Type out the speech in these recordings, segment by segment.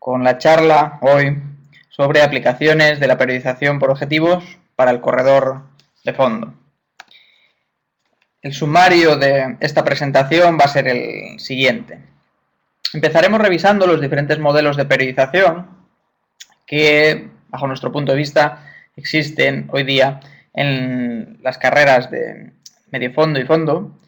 con la charla hoy sobre aplicaciones de la periodización por objetivos para el corredor de fondo. El sumario de esta presentación va a ser el siguiente. Empezaremos revisando los diferentes modelos de periodización que, bajo nuestro punto de vista, existen hoy día en las carreras de medio fondo y fondo.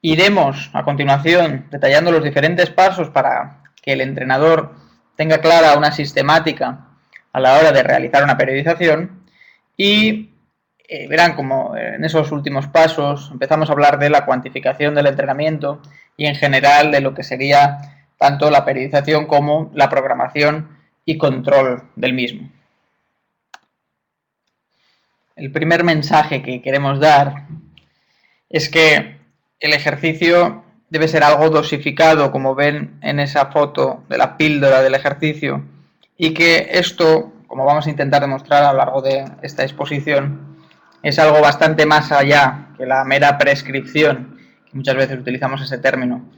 Iremos a continuación detallando los diferentes pasos para que el entrenador tenga clara una sistemática a la hora de realizar una periodización y verán como en esos últimos pasos empezamos a hablar de la cuantificación del entrenamiento y en general de lo que sería tanto la periodización como la programación y control del mismo. El primer mensaje que queremos dar es que el ejercicio debe ser algo dosificado, como ven en esa foto de la píldora del ejercicio, y que esto, como vamos a intentar demostrar a lo largo de esta exposición, es algo bastante más allá que la mera prescripción, que muchas veces utilizamos ese término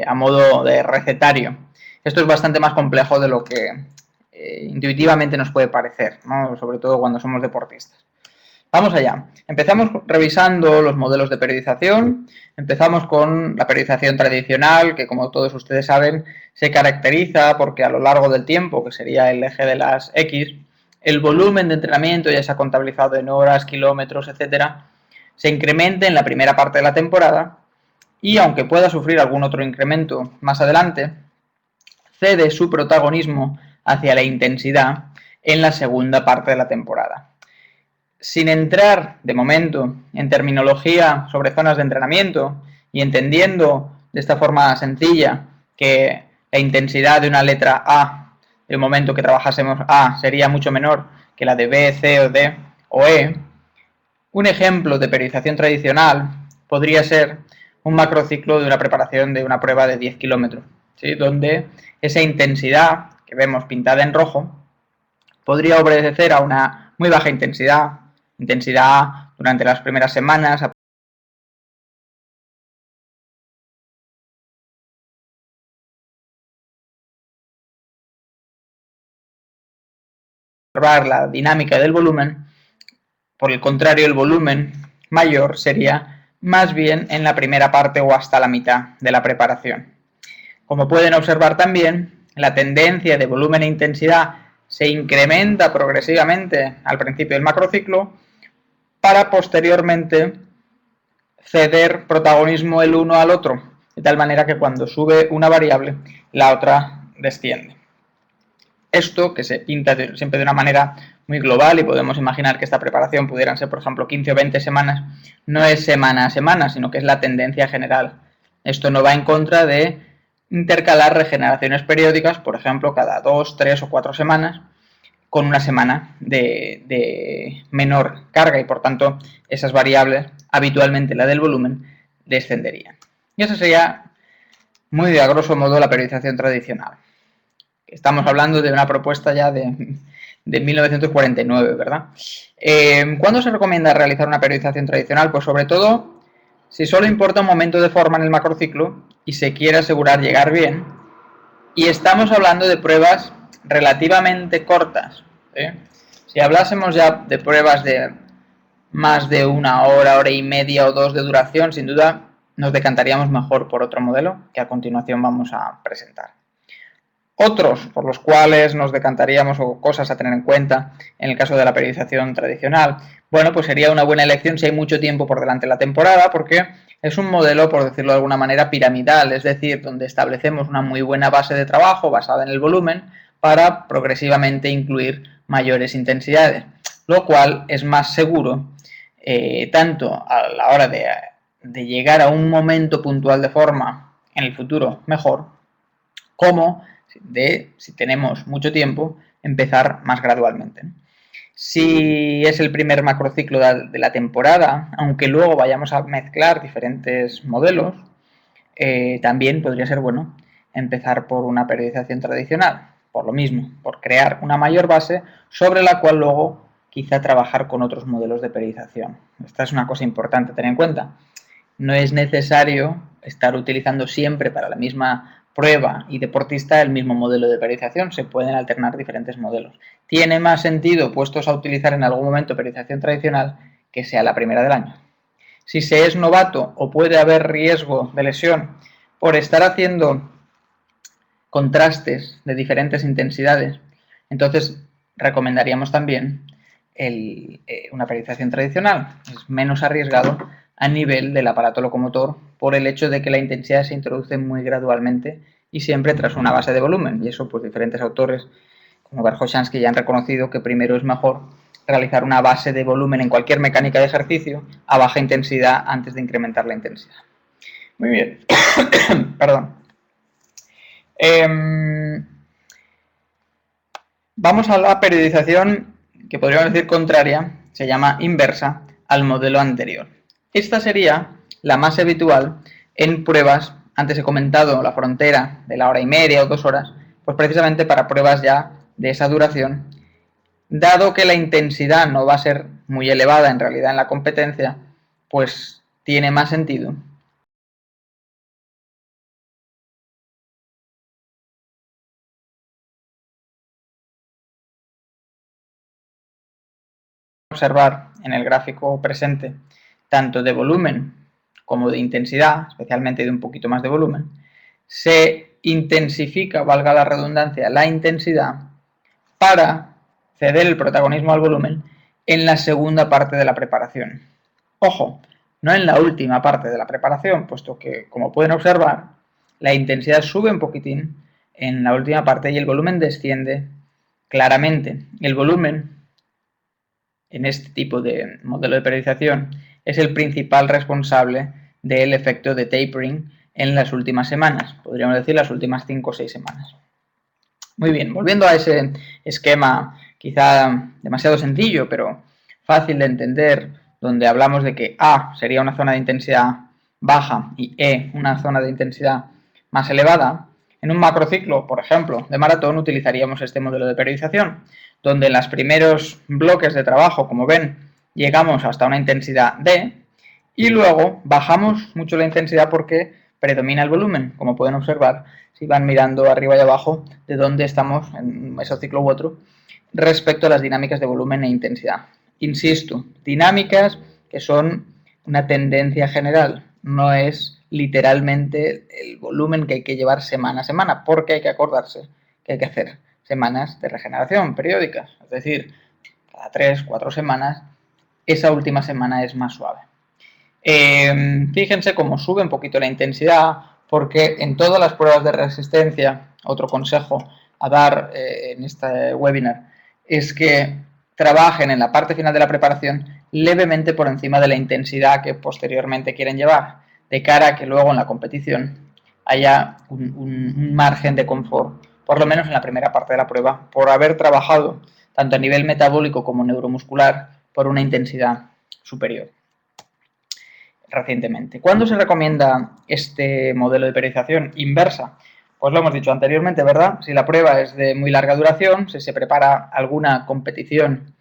a modo de recetario. Esto es bastante más complejo de lo que intuitivamente nos puede parecer, ¿no? Sobre todo cuando somos deportistas. Vamos allá. Empezamos revisando los modelos de periodización. Empezamos con la periodización tradicional, que como todos ustedes saben, se caracteriza porque a lo largo del tiempo, que sería el eje de las X, el volumen de entrenamiento, ya sea contabilizado en horas, kilómetros, etcétera, se incrementa en la primera parte de la temporada y, aunque pueda sufrir algún otro incremento más adelante, cede su protagonismo hacia la intensidad en la segunda parte de la temporada. Sin entrar, de momento, en terminología sobre zonas de entrenamiento y entendiendo de esta forma sencilla que la intensidad de una letra A, el momento que trabajásemos A, sería mucho menor que la de B, C o D o E, un ejemplo de periodización tradicional podría ser un macrociclo de una preparación de una prueba de 10 kilómetros, ¿sí? Donde esa intensidad que vemos pintada en rojo podría obedecer a una muy baja intensidad durante las primeras semanas, observar la dinámica del volumen. Por el contrario, el volumen mayor sería más bien en la primera parte o hasta la mitad de la preparación. Como pueden observar también, la tendencia de volumen e intensidad se incrementa progresivamente al principio del macrociclo para posteriormente ceder protagonismo el uno al otro, de tal manera que cuando sube una variable, la otra desciende. Esto, que se pinta siempre de una manera muy global y podemos imaginar que esta preparación pudieran ser, por ejemplo, 15 o 20 semanas, no es semana a semana, sino que es la tendencia general. Esto no va en contra de intercalar regeneraciones periódicas, por ejemplo, cada 2, 3 o 4 semanas, con una semana de menor carga y, por tanto, esas variables, habitualmente la del volumen, descenderían. Y eso sería muy a grosso modo la periodización tradicional. Estamos hablando de una propuesta ya de 1949, ¿verdad? ¿Cuándo se recomienda realizar una periodización tradicional? Pues sobre todo si solo importa un momento de forma en el macrociclo y se quiere asegurar llegar bien. Y estamos hablando de pruebas relativamente cortas. Si hablásemos ya de pruebas de más de una hora, hora y media o dos de duración, sin duda nos decantaríamos mejor por otro modelo que a continuación vamos a presentar. Otros por los cuales nos decantaríamos o cosas a tener en cuenta en el caso de la periodización tradicional, bueno, pues sería una buena elección si hay mucho tiempo por delante de la temporada, porque es un modelo, por decirlo de alguna manera, piramidal, es decir, donde establecemos una muy buena base de trabajo basada en el volumen para progresivamente incluir mayores intensidades, lo cual es más seguro tanto a la hora de llegar a un momento puntual de forma en el futuro mejor, como de, si tenemos mucho tiempo, empezar más gradualmente. Si es el primer macrociclo de la temporada, aunque luego vayamos a mezclar diferentes modelos, también podría ser bueno empezar por una periodización tradicional, por lo mismo, por crear una mayor base sobre la cual luego quizá trabajar con otros modelos de periodización. Esta es una cosa importante a tener en cuenta. No es necesario estar utilizando siempre para la misma prueba y deportista el mismo modelo de periodización, se pueden alternar diferentes modelos. Tiene más sentido, puestos a utilizar en algún momento periodización tradicional, que sea la primera del año. Si se es novato o puede haber riesgo de lesión por estar haciendo contrastes de diferentes intensidades, entonces recomendaríamos también una periodización tradicional. Es menos arriesgado a nivel del aparato locomotor por el hecho de que la intensidad se introduce muy gradualmente y siempre tras una base de volumen. Y eso, pues diferentes autores como Verkhoshansky ya han reconocido que primero es mejor realizar una base de volumen en cualquier mecánica de ejercicio a baja intensidad antes de incrementar la intensidad. Muy bien. Perdón. Vamos a la periodización que podríamos decir contraria, se llama inversa al modelo anterior. Esta sería la más habitual en pruebas, antes he comentado la frontera de la hora y media o 2 horas, pues precisamente para pruebas ya de esa duración, dado que la intensidad no va a ser muy elevada en realidad en la competencia, pues tiene más sentido observar en el gráfico presente tanto de volumen como de intensidad, especialmente de un poquito más de volumen, se intensifica, valga la redundancia, la intensidad para ceder el protagonismo al volumen en la segunda parte de la preparación. Ojo, no en la última parte de la preparación, puesto que, como pueden observar, la intensidad sube un poquitín en la última parte y el volumen desciende claramente. El volumen en este tipo de modelo de periodización es el principal responsable del efecto de tapering en las últimas semanas, podríamos decir las últimas 5 o 6 semanas. Muy bien, volviendo a ese esquema quizá demasiado sencillo, pero fácil de entender, donde hablamos de que A sería una zona de intensidad baja y E una zona de intensidad más elevada, en un macrociclo, por ejemplo, de maratón, utilizaríamos este modelo de periodización, donde en los primeros bloques de trabajo, como ven, llegamos hasta una intensidad D y luego bajamos mucho la intensidad porque predomina el volumen, como pueden observar si van mirando arriba y abajo de dónde estamos en un mesociclo u otro respecto a las dinámicas de volumen e intensidad. Insisto, dinámicas que son una tendencia general, no es literalmente el volumen que hay que llevar semana a semana, porque hay que acordarse que hay que hacer semanas de regeneración periódicas, es decir, cada 3 o 4 semanas, esa última semana es más suave. Fíjense cómo sube un poquito la intensidad, porque en todas las pruebas de resistencia, otro consejo a dar en este webinar, es que trabajen en la parte final de la preparación levemente por encima de la intensidad que posteriormente quieren llevar, de cara a que luego en la competición haya un margen de confort, por lo menos en la primera parte de la prueba, por haber trabajado tanto a nivel metabólico como neuromuscular por una intensidad superior recientemente. ¿Cuándo se recomienda este modelo de periodización inversa? Pues lo hemos dicho anteriormente, ¿verdad? Si la prueba es de muy larga duración, si se prepara alguna competición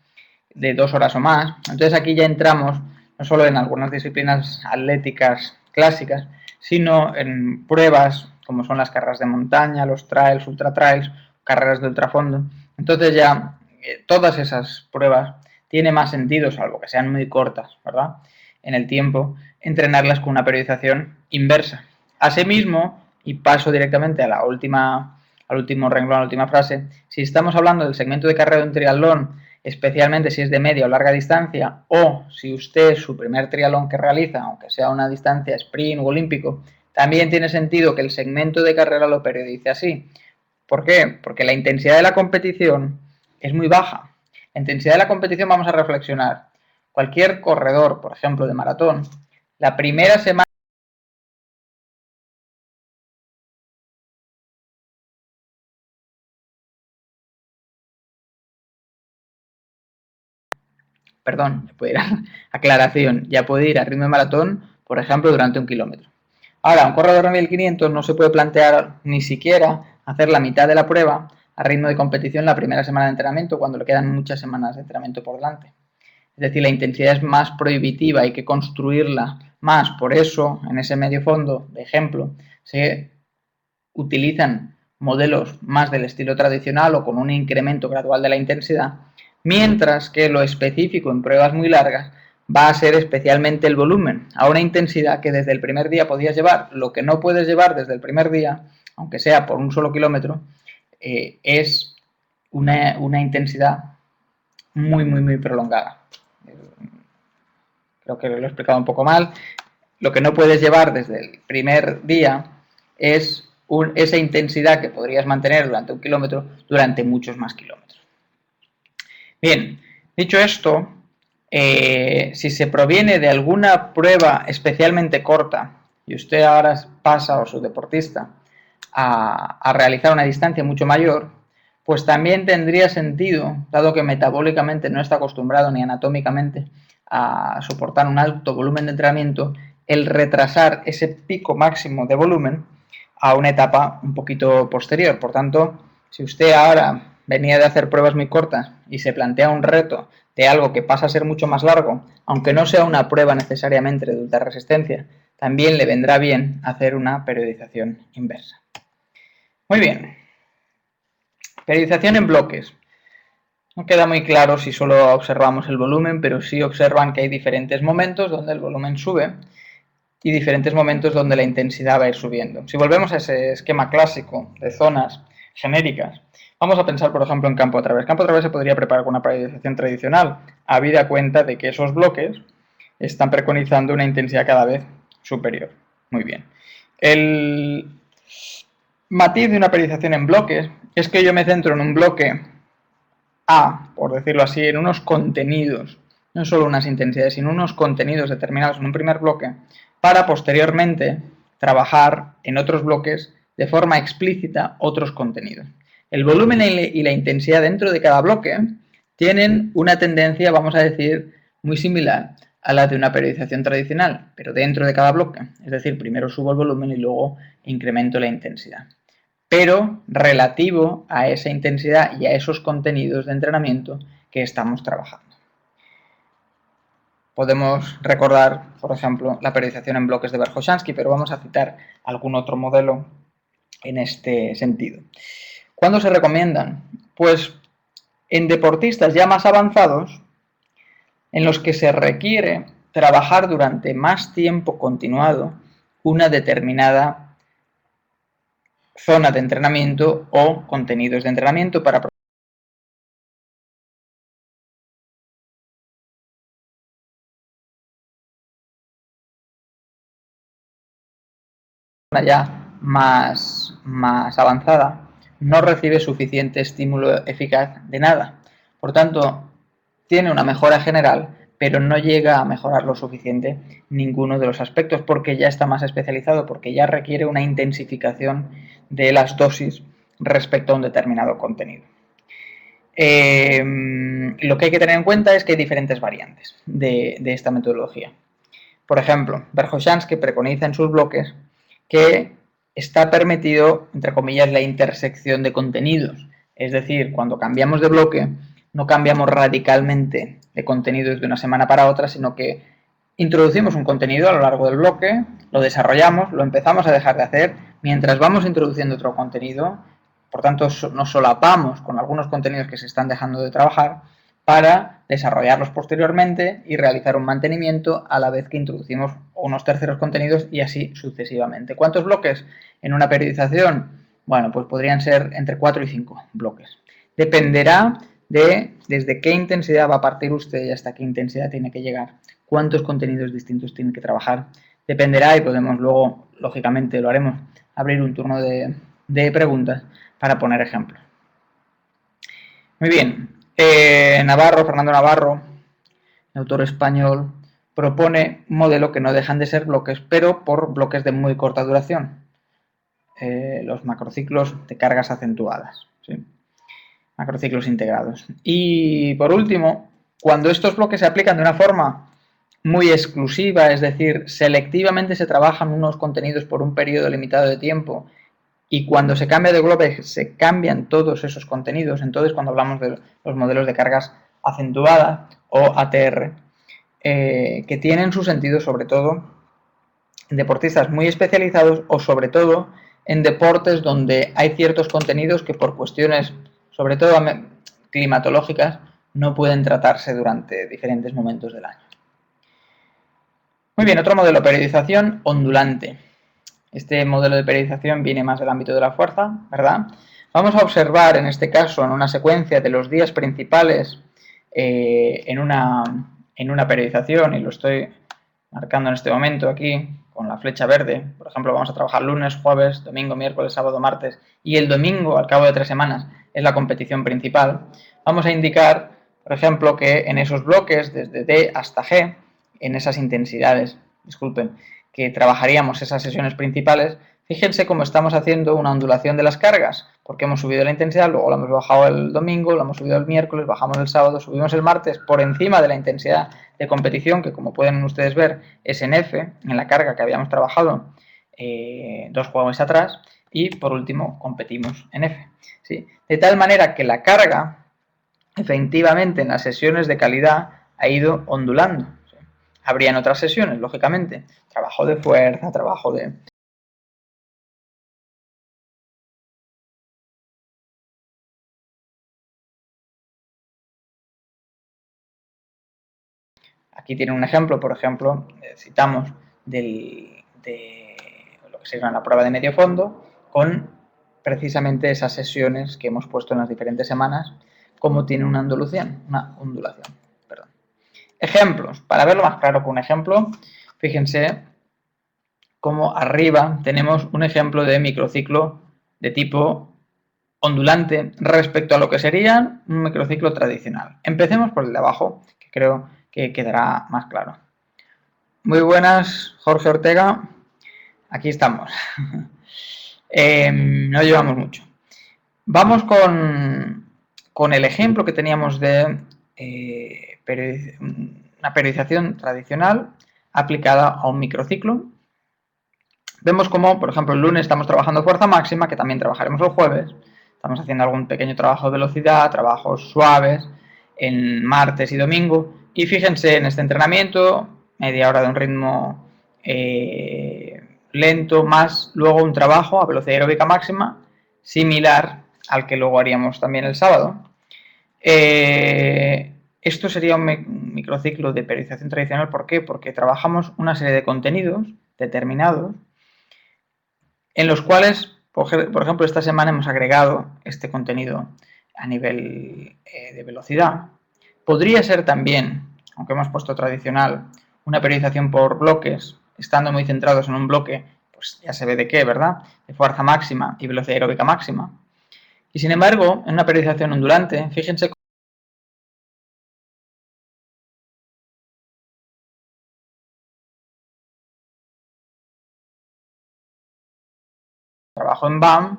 de 2 horas o más, entonces aquí ya entramos no solo en algunas disciplinas atléticas clásicas, sino en pruebas como son las carreras de montaña, los trails, ultra trails, carreras de ultrafondo. Entonces ya todas esas pruebas tiene más sentido, salvo que sean muy cortas, ¿verdad? En el tiempo, entrenarlas con una periodización inversa. Asimismo, y paso directamente a al último renglón, a la última frase, si estamos hablando del segmento de carrera de un triatlón, especialmente si es de media o larga distancia, o si usted su primer triatlón que realiza, aunque sea una distancia sprint o olímpico, también tiene sentido que el segmento de carrera lo periodice así. ¿Por qué? Porque la intensidad de la competición es muy baja. La intensidad de la competición, vamos a reflexionar. Cualquier corredor, por ejemplo, de maratón, la primera semana perdón, ya puede ir aclaración, ya puede ir a ritmo de maratón, por ejemplo, durante 1 kilómetro. Ahora, un corredor de 1500 no se puede plantear ni siquiera hacer la mitad de la prueba a ritmo de competición la primera semana de entrenamiento, cuando le quedan muchas semanas de entrenamiento por delante. Es decir, la intensidad es más prohibitiva, hay que construirla más. Por eso, en ese medio fondo, de ejemplo, se utilizan modelos más del estilo tradicional o con un incremento gradual de la intensidad, mientras que lo específico en pruebas muy largas va a ser especialmente el volumen, a una intensidad que desde el primer día podías llevar. Lo que no puedes llevar desde el primer día, aunque sea por un solo kilómetro, es una intensidad muy prolongada. Creo que lo he explicado un poco mal. Lo que no puedes llevar desde el primer día es esa intensidad que podrías mantener durante un kilómetro durante muchos más kilómetros. Bien, dicho esto, si se proviene de alguna prueba especialmente corta y usted ahora pasa, o su deportista, a realizar una distancia mucho mayor, pues también tendría sentido, dado que metabólicamente no está acostumbrado ni anatómicamente a soportar un alto volumen de entrenamiento, el retrasar ese pico máximo de volumen a una etapa un poquito posterior. Por tanto, si usted ahora venía de hacer pruebas muy cortas y se plantea un reto de algo que pasa a ser mucho más largo, aunque no sea una prueba necesariamente de ultra resistencia, también le vendrá bien hacer una periodización inversa. Muy bien. Periodización en bloques. No queda muy claro si solo observamos el volumen, pero sí observan que hay diferentes momentos donde el volumen sube y diferentes momentos donde la intensidad va a ir subiendo. Si volvemos a ese esquema clásico de zonas genéricas, vamos a pensar, por ejemplo, en campo a través. Campo a través se podría preparar con una periodización tradicional, habida cuenta de que esos bloques están preconizando una intensidad cada vez superior. Muy bien. El matiz de una periodización en bloques es que yo me centro en un bloque A, por decirlo así, en unos contenidos, no solo unas intensidades, sino unos contenidos determinados en un primer bloque, para posteriormente trabajar en otros bloques de forma explícita otros contenidos. El volumen y la intensidad dentro de cada bloque tienen una tendencia, vamos a decir, muy similar a la de una periodización tradicional, pero dentro de cada bloque. Es decir, primero subo el volumen y luego incremento la intensidad, pero relativo a esa intensidad y a esos contenidos de entrenamiento que estamos trabajando. Podemos recordar, por ejemplo, la periodización en bloques de Verkhoshansky, pero vamos a citar algún otro modelo en este sentido. ¿Cuándo se recomiendan? Pues en deportistas ya más avanzados, en los que se requiere trabajar durante más tiempo continuado una determinada zona de entrenamiento o contenidos de entrenamiento para ya más avanzada no recibe suficiente estímulo eficaz de nada. Por tanto, tiene una mejora general, pero no llega a mejorar lo suficiente ninguno de los aspectos porque ya está más especializado, porque ya requiere una intensificación de las dosis respecto a un determinado contenido. Lo que hay que tener en cuenta es que hay diferentes variantes de esta metodología. Por ejemplo, Verkhoshansky preconiza en sus bloques que está permitido, entre comillas, la intersección de contenidos. Es decir, cuando cambiamos de bloque, no cambiamos radicalmente de contenidos de una semana para otra, sino que introducimos un contenido a lo largo del bloque, lo desarrollamos, lo empezamos a dejar de hacer, mientras vamos introduciendo otro contenido, por tanto nos solapamos con algunos contenidos que se están dejando de trabajar para desarrollarlos posteriormente y realizar un mantenimiento a la vez que introducimos unos terceros contenidos y así sucesivamente. ¿Cuántos bloques en una periodización? Bueno, pues podrían ser entre 4 y 5 bloques. Dependerá de desde qué intensidad va a partir usted y hasta qué intensidad tiene que llegar, cuántos contenidos distintos tiene que trabajar. Dependerá y podemos luego, lógicamente lo haremos, abrir un turno de preguntas para poner ejemplos. Muy bien, Fernando Navarro, autor español, propone un modelo que no dejan de ser bloques, pero por bloques de muy corta duración. Los macrociclos de cargas acentuadas, ¿sí? Macrociclos integrados. Y por último, cuando estos bloques se aplican de una forma muy exclusiva, es decir, selectivamente se trabajan unos contenidos por un periodo limitado de tiempo y cuando se cambia de bloque se cambian todos esos contenidos, entonces cuando hablamos de los modelos de cargas acentuadas o ATR, que tienen su sentido sobre todo en deportistas muy especializados o sobre todo en deportes donde hay ciertos contenidos que por cuestiones, sobre todo climatológicas, no pueden tratarse durante diferentes momentos del año. Muy bien, otro modelo de periodización ondulante. Este modelo de periodización viene más del ámbito de la fuerza, ¿verdad? Vamos a observar en este caso en una secuencia de los días principales en una periodización, y lo estoy marcando en este momento aquí con la flecha verde. Por ejemplo, vamos a trabajar lunes, jueves, domingo, miércoles, sábado, martes, y el domingo, al cabo de 3 semanas, es la competición principal. Vamos a indicar, por ejemplo, que en esos bloques, desde D hasta G, en esas intensidades, disculpen, que trabajaríamos esas sesiones principales, fíjense cómo estamos haciendo una ondulación de las cargas, porque hemos subido la intensidad, luego la hemos bajado el domingo, la hemos subido el miércoles, bajamos el sábado, subimos el martes por encima de la intensidad de competición, que como pueden ustedes ver es en F, en la carga que habíamos trabajado 2 juegos atrás, y por último competimos en F. ¿Sí? De tal manera que la carga efectivamente en las sesiones de calidad ha ido ondulando. ¿Sí? Habrían otras sesiones, lógicamente, trabajo de fuerza, trabajo de... Aquí tiene un ejemplo, por ejemplo, citamos de lo que sería la prueba de medio fondo, con precisamente esas sesiones que hemos puesto en las diferentes semanas, como tiene una ondulación. Perdón. Ejemplos, para verlo más claro con un ejemplo, fíjense cómo arriba tenemos un ejemplo de microciclo de tipo ondulante respecto a lo que sería un microciclo tradicional. Empecemos por el de abajo, que creo que quedará más claro. Muy buenas, Jorge Ortega. Aquí estamos. No llevamos mucho. Vamos con el ejemplo que teníamos de una periodización tradicional aplicada a un microciclo. Vemos como, por ejemplo, el lunes estamos trabajando fuerza máxima, que también trabajaremos el jueves. Estamos haciendo algún pequeño trabajo de velocidad, trabajos suaves en martes y domingo. Y fíjense en este entrenamiento, media hora de un ritmo lento, más luego un trabajo a velocidad aeróbica máxima, similar al que luego haríamos también el sábado. Esto sería un microciclo de periodización tradicional. ¿Por qué? Porque trabajamos una serie de contenidos determinados en los cuales, por ejemplo, esta semana hemos agregado este contenido a nivel de velocidad. Podría ser también, aunque hemos puesto tradicional, una periodización por bloques, estando muy centrados en un bloque, pues ya se ve de qué, ¿verdad? De fuerza máxima y velocidad aeróbica máxima. Y sin embargo, en una periodización ondulante, fíjense trabajo en BAM,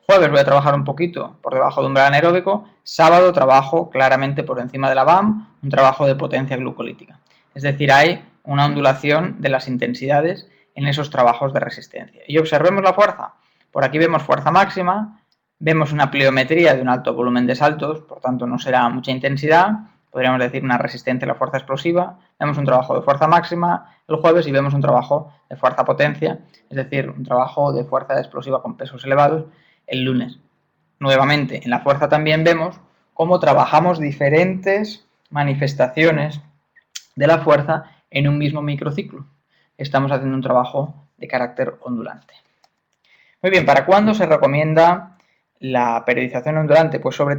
jueves voy a trabajar un poquito por debajo de umbral anaeróbico, sábado trabajo claramente por encima de la BAM, un trabajo de potencia glucolítica. Es decir, hay una ondulación de las intensidades en esos trabajos de resistencia. Y observemos la fuerza. Por aquí vemos fuerza máxima, vemos una pliometría de un alto volumen de saltos, por tanto no será mucha intensidad, podríamos decir una resistencia a la fuerza explosiva, vemos un trabajo de fuerza máxima el jueves y vemos un trabajo de fuerza potencia, es decir, un trabajo de fuerza explosiva con pesos elevados el lunes. Nuevamente, en la fuerza también vemos cómo trabajamos diferentes manifestaciones de la fuerza en un mismo microciclo. Estamos haciendo un trabajo de carácter ondulante. Muy bien, ¿para cuándo se recomienda la periodización ondulante? Pues sobre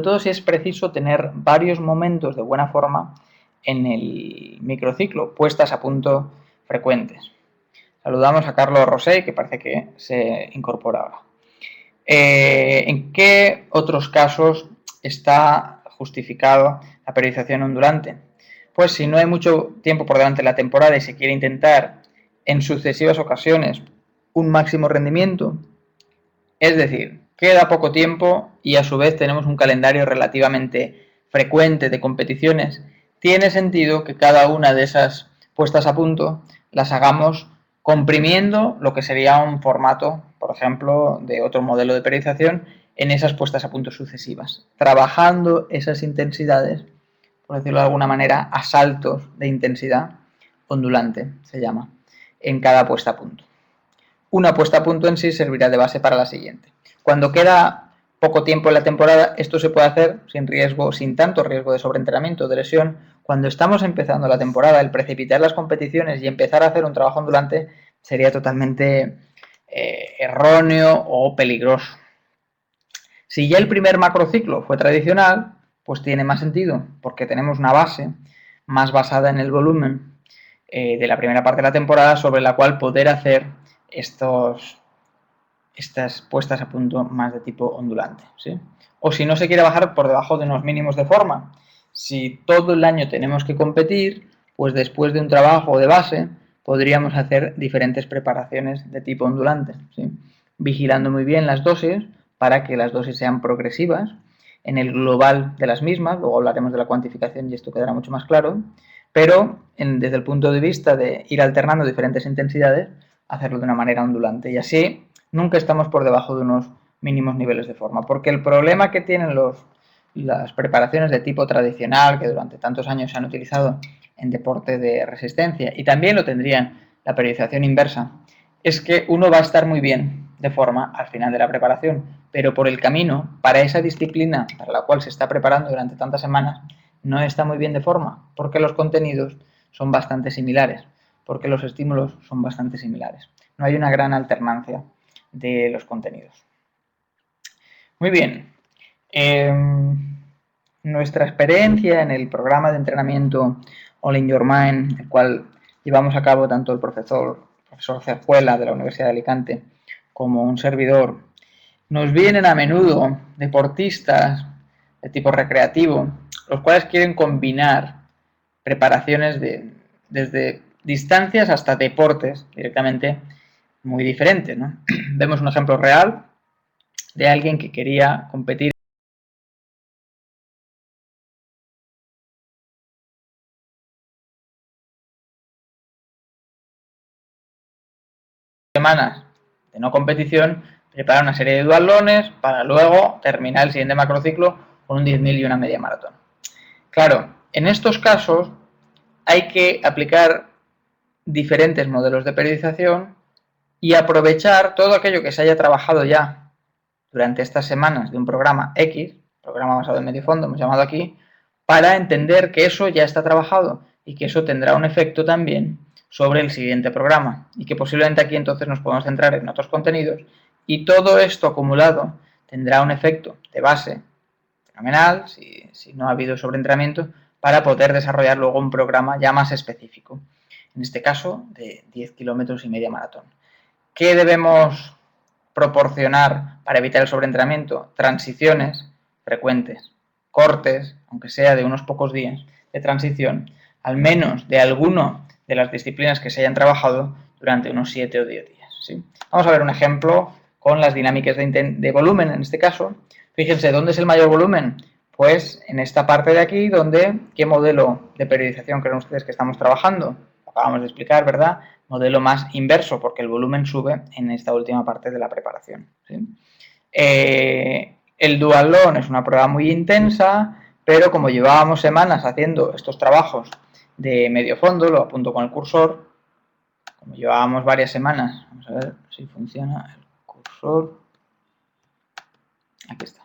todo si es preciso tener varios momentos de buena forma en el microciclo, puestas a punto frecuentes. Saludamos a Carlos Rosé, que parece que se incorpora ahora. ¿En qué otros casos está justificado la periodización ondulante? Pues si no hay mucho tiempo por delante de la temporada y se quiere intentar en sucesivas ocasiones un máximo rendimiento, es decir, queda poco tiempo y a su vez tenemos un calendario relativamente frecuente de competiciones, tiene sentido que cada una de esas puestas a punto las hagamos comprimiendo lo que sería un formato, por ejemplo, de otro modelo de periodización en esas puestas a punto sucesivas, trabajando esas intensidades, por decirlo de alguna manera, a saltos de intensidad ondulante, se llama, en cada puesta a punto. una puesta a punto en sí servirá de base para la siguiente. Cuando queda poco tiempo en la temporada, esto se puede hacer sin tanto riesgo de sobreentrenamiento o de lesión. Cuando estamos empezando la temporada, el precipitar las competiciones y empezar a hacer un trabajo ondulante sería totalmente erróneo o peligroso. Si ya el primer macrociclo fue tradicional, pues tiene más sentido, porque tenemos una base más basada en el volumen de la primera parte de la temporada, sobre la cual poder hacer estas puestas a punto más de tipo ondulante, ¿sí? O si no se quiere bajar por debajo de unos mínimos de forma. Si todo el año tenemos que competir, pues después de un trabajo de base podríamos hacer diferentes preparaciones de tipo ondulante, ¿sí? Vigilando muy bien las dosis para que las dosis sean progresivas en el global de las mismas. Luego hablaremos de la cuantificación y esto quedará mucho más claro, pero desde el punto de vista de ir alternando diferentes intensidades, hacerlo de una manera ondulante, y así nunca estamos por debajo de unos mínimos niveles de forma, porque el problema que tienen las preparaciones de tipo tradicional, que durante tantos años se han utilizado en deporte de resistencia, y también lo tendrían la periodización inversa, es que uno va a estar muy bien de forma al final de la preparación, pero por el camino, para esa disciplina para la cual se está preparando durante tantas semanas, no está muy bien de forma, porque los contenidos son bastante similares, porque los estímulos son bastante similares. No hay una gran alternancia de los contenidos. Muy bien. Nuestra experiencia en el programa de entrenamiento All in Your Mind, el cual llevamos a cabo tanto el profesor Cerzuela de la Universidad de Alicante como un servidor, nos vienen a menudo deportistas de tipo recreativo, los cuales quieren combinar preparaciones desde distancias hasta deportes directamente muy diferentes, ¿no? Vemos un ejemplo real de alguien que quería competir semanas de no competición, preparar una serie de duatlones para luego terminar el siguiente macrociclo con un 10.000 y una media maratón. Claro, en estos casos hay que aplicar diferentes modelos de periodización y aprovechar todo aquello que se haya trabajado ya durante estas semanas de un programa X, programa basado en medio fondo, hemos llamado aquí, para entender que eso ya está trabajado y que eso tendrá un efecto también sobre el siguiente programa, y que posiblemente aquí entonces nos podemos centrar en otros contenidos, y todo esto acumulado tendrá un efecto de base fenomenal, si no ha habido sobreentrenamiento, para poder desarrollar luego un programa ya más específico, en este caso de 10 kilómetros y media maratón. ¿Qué debemos proporcionar para evitar el sobreentrenamiento? Transiciones frecuentes, cortes, aunque sea de unos pocos días de transición, al menos de alguno de las disciplinas que se hayan trabajado durante unos 7 o 10 días, ¿sí? Vamos a ver un ejemplo con las dinámicas de volumen, en este caso. Fíjense, ¿dónde es el mayor volumen? Pues en esta parte de aquí, donde, ¿qué modelo de periodización creen ustedes que estamos trabajando? Lo acabamos de explicar, ¿verdad? Modelo más inverso, porque el volumen sube en esta última parte de la preparación, ¿sí? El duatlón es una prueba muy intensa, pero como llevábamos semanas haciendo estos trabajos de medio fondo, lo apunto con el cursor, como llevábamos varias semanas, vamos a ver si funciona el cursor, aquí está.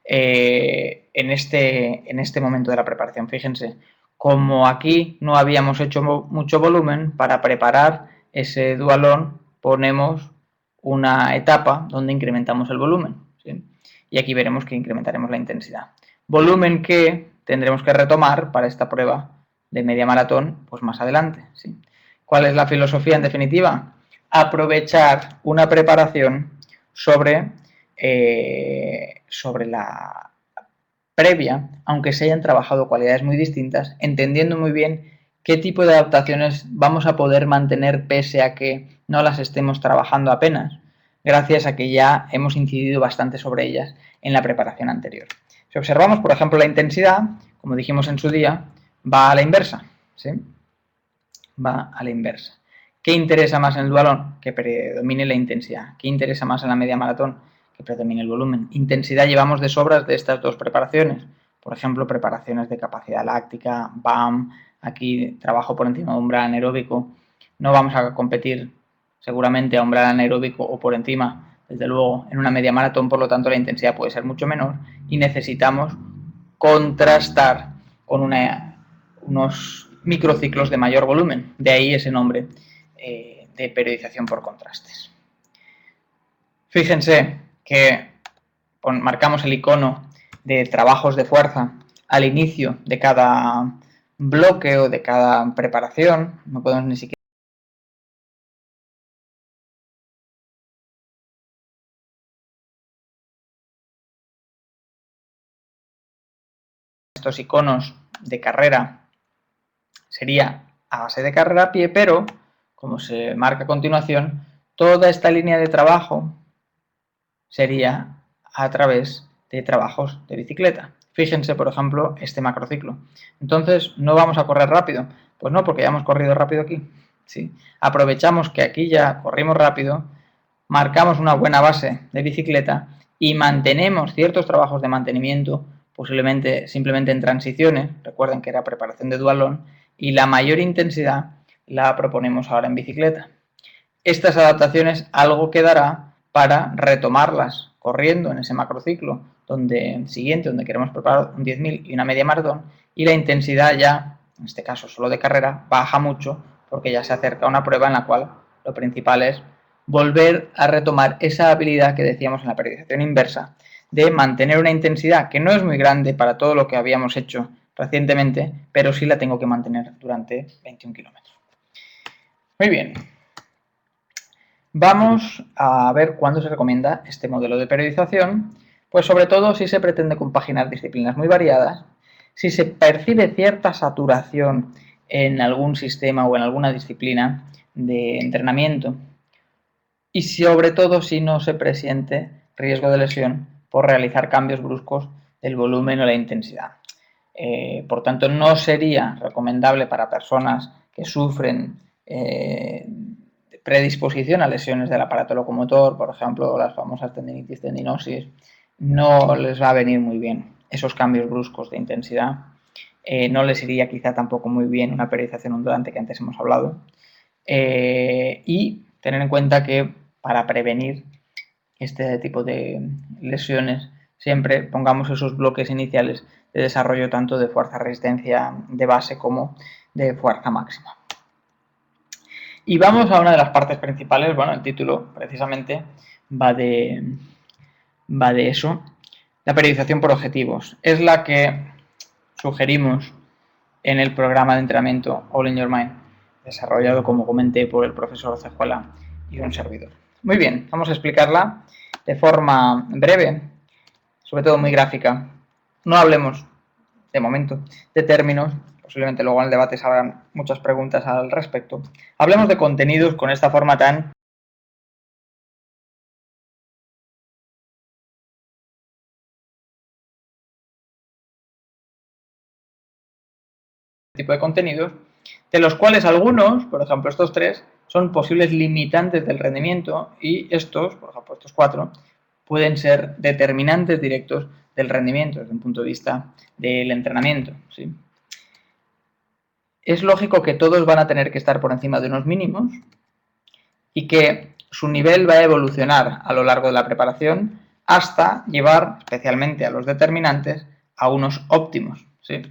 En este momento de la preparación, fíjense, como aquí no habíamos hecho mucho volumen, para preparar ese duatlón ponemos una etapa donde incrementamos el volumen, ¿sí? Y aquí veremos que incrementaremos la intensidad. Volumen que tendremos que retomar para esta prueba de media maratón pues más adelante, ¿sí? ¿Cuál es la filosofía en definitiva? Aprovechar una preparación sobre la previa, aunque se hayan trabajado cualidades muy distintas, entendiendo muy bien qué tipo de adaptaciones vamos a poder mantener pese a que no las estemos trabajando apenas, gracias a que ya hemos incidido bastante sobre ellas en la preparación anterior. Si observamos, por ejemplo, la intensidad, como dijimos en su día, va a la inversa, ¿sí? Va a la inversa. ¿Qué interesa más en el duatlón? Que predomine la intensidad. ¿Qué interesa más en la media maratón? Que predomine el volumen. Intensidad llevamos de sobras de estas dos preparaciones. Por ejemplo, preparaciones de capacidad láctica, BAM, aquí trabajo por encima de umbral anaeróbico. No vamos a competir seguramente a umbral anaeróbico o por encima, desde luego, en una media maratón, por lo tanto la intensidad puede ser mucho menor y necesitamos contrastar con unos microciclos de mayor volumen. De ahí ese nombre de periodización por contrastes. Fíjense que marcamos el icono de trabajos de fuerza al inicio de cada bloque o de cada preparación. No podemos ni siquiera estos iconos de carrera sería a base de carrera a pie, pero como se marca a continuación, toda esta línea de trabajo sería a través de trabajos de bicicleta. Fíjense, por ejemplo, este macrociclo. Entonces, ¿no vamos a correr rápido? Pues no, porque ya hemos corrido rápido aquí. ¿Sí? Aprovechamos que aquí ya corrimos rápido, marcamos una buena base de bicicleta y mantenemos ciertos trabajos de mantenimiento, posiblemente simplemente en transiciones, recuerden que era preparación de dualón, y la mayor intensidad la proponemos ahora en bicicleta. Estas adaptaciones algo quedará para retomarlas corriendo en ese macrociclo siguiente, donde queremos preparar un 10.000 y una media maratón, y la intensidad ya, en este caso solo de carrera, baja mucho porque ya se acerca a una prueba en la cual lo principal es volver a retomar esa habilidad que decíamos en la periodización inversa de mantener una intensidad que no es muy grande para todo lo que habíamos hecho recientemente, pero sí la tengo que mantener durante 21 kilómetros. Muy bien. Vamos a ver cuándo se recomienda este modelo de periodización, pues sobre todo si se pretende compaginar disciplinas muy variadas, si se percibe cierta saturación en algún sistema o en alguna disciplina de entrenamiento y sobre todo si no se presiente riesgo de lesión por realizar cambios bruscos del volumen o la intensidad. Por tanto, no sería recomendable para personas que sufren predisposición a lesiones del aparato locomotor, por ejemplo, las famosas tendinitis, tendinosis, no les va a venir muy bien esos cambios bruscos de intensidad. No les iría quizá tampoco muy bien una periodización ondulante que antes hemos hablado. Y tener en cuenta que para prevenir este tipo de lesiones siempre pongamos esos bloques iniciales de desarrollo tanto de fuerza-resistencia de base como de fuerza máxima. Y vamos a una de las partes principales. Bueno, el título precisamente va de eso. La periodización por objetivos. Es la que sugerimos en el programa de entrenamiento All in Your Mind, desarrollado, como comenté, por el profesor Cejuela y un servidor. Muy bien, vamos a explicarla de forma breve, sobre todo muy gráfica. No hablemos, de momento, de términos, posiblemente luego en el debate salgan muchas preguntas al respecto. Hablemos de contenidos con esta forma tan tipo de contenidos, de los cuales algunos, por ejemplo estos tres, son posibles limitantes del rendimiento y estos, por ejemplo estos cuatro, pueden ser determinantes directos del rendimiento desde un punto de vista del entrenamiento. ¿Sí? Es lógico que todos van a tener que estar por encima de unos mínimos y que su nivel va a evolucionar a lo largo de la preparación hasta llevar, especialmente a los determinantes, a unos óptimos. ¿Sí?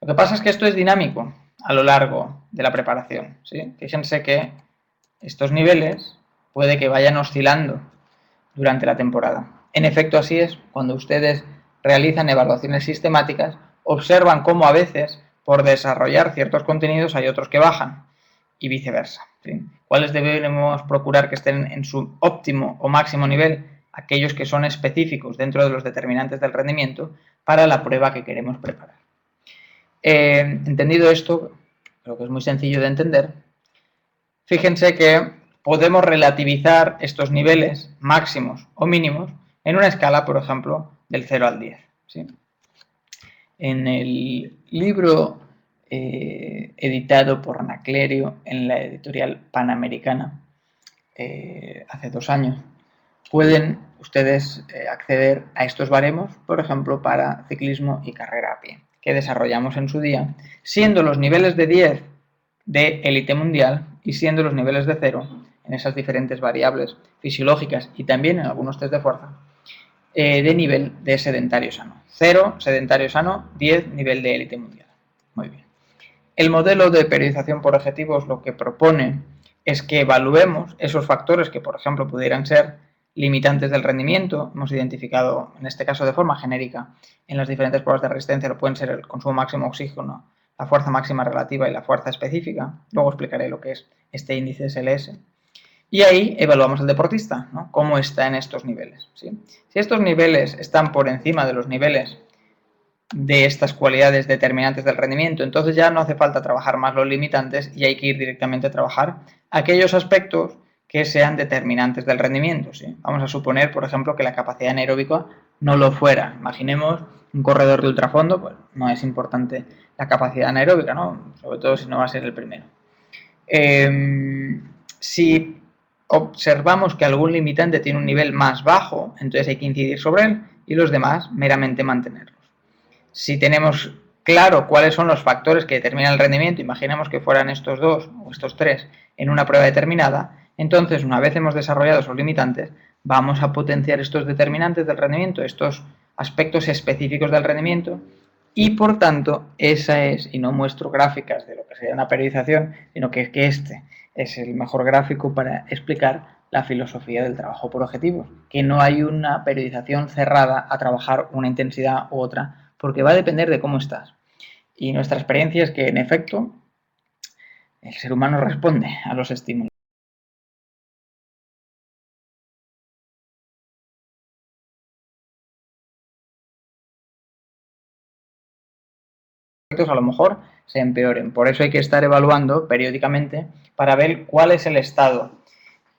Lo que pasa es que esto es dinámico a lo largo de la preparación. ¿Sí? Fíjense que estos niveles puede que vayan oscilando durante la temporada. En efecto, así es. Cuando ustedes realizan evaluaciones sistemáticas, observan cómo a veces, por desarrollar ciertos contenidos, hay otros que bajan y viceversa. ¿Sí? ¿Cuáles debemos procurar que estén en su óptimo o máximo nivel? Aquellos que son específicos dentro de los determinantes del rendimiento para la prueba que queremos preparar. Entendido esto, creo que es muy sencillo de entender, fíjense que podemos relativizar estos niveles máximos o mínimos en una escala, por ejemplo, del 0 al 10. ¿Sí? En el libro editado por Anaclerio en la editorial Panamericana hace 2 años, pueden ustedes acceder a estos baremos, por ejemplo, para ciclismo y carrera a pie, que desarrollamos en su día, siendo los niveles de 10 de élite mundial y siendo los niveles de 0 en esas diferentes variables fisiológicas y también en algunos test de fuerza de nivel de sedentario sano. 0, sedentario sano, 10, nivel de élite mundial. Muy bien. El modelo de periodización por objetivos lo que propone es que evaluemos esos factores que, por ejemplo, pudieran ser limitantes del rendimiento. Hemos identificado, en este caso de forma genérica, en las diferentes pruebas de resistencia, lo pueden ser el consumo máximo de oxígeno, la fuerza máxima relativa y la fuerza específica. Luego explicaré lo que es este índice SLS. Y ahí evaluamos al deportista, ¿no? Cómo está en estos niveles, ¿sí? Si estos niveles están por encima de los niveles de estas cualidades determinantes del rendimiento, entonces ya no hace falta trabajar más los limitantes y hay que ir directamente a trabajar aquellos aspectos que sean determinantes del rendimiento, ¿sí? Vamos a suponer, por ejemplo, que la capacidad anaeróbica no lo fuera. Imaginemos un corredor de ultrafondo, pues no es importante la capacidad anaeróbica, ¿no? Sobre todo si no va a ser el primero. Si observamos que algún limitante tiene un nivel más bajo, entonces hay que incidir sobre él y los demás meramente mantenerlos. Si tenemos claro cuáles son los factores que determinan el rendimiento, imaginemos que fueran estos dos o estos tres en una prueba determinada, entonces una vez hemos desarrollado esos limitantes, vamos a potenciar estos determinantes del rendimiento, estos aspectos específicos del rendimiento, y por tanto esa es, y no muestro gráficas de lo que sería una periodización, sino que este es el mejor gráfico para explicar la filosofía del trabajo por objetivos, que no hay una periodización cerrada a trabajar una intensidad u otra, porque va a depender de cómo estás. Y nuestra experiencia es que, en efecto, el ser humano responde a los estímulos. A lo mejor se empeoren. Por eso hay que estar evaluando periódicamente para ver cuál es el estado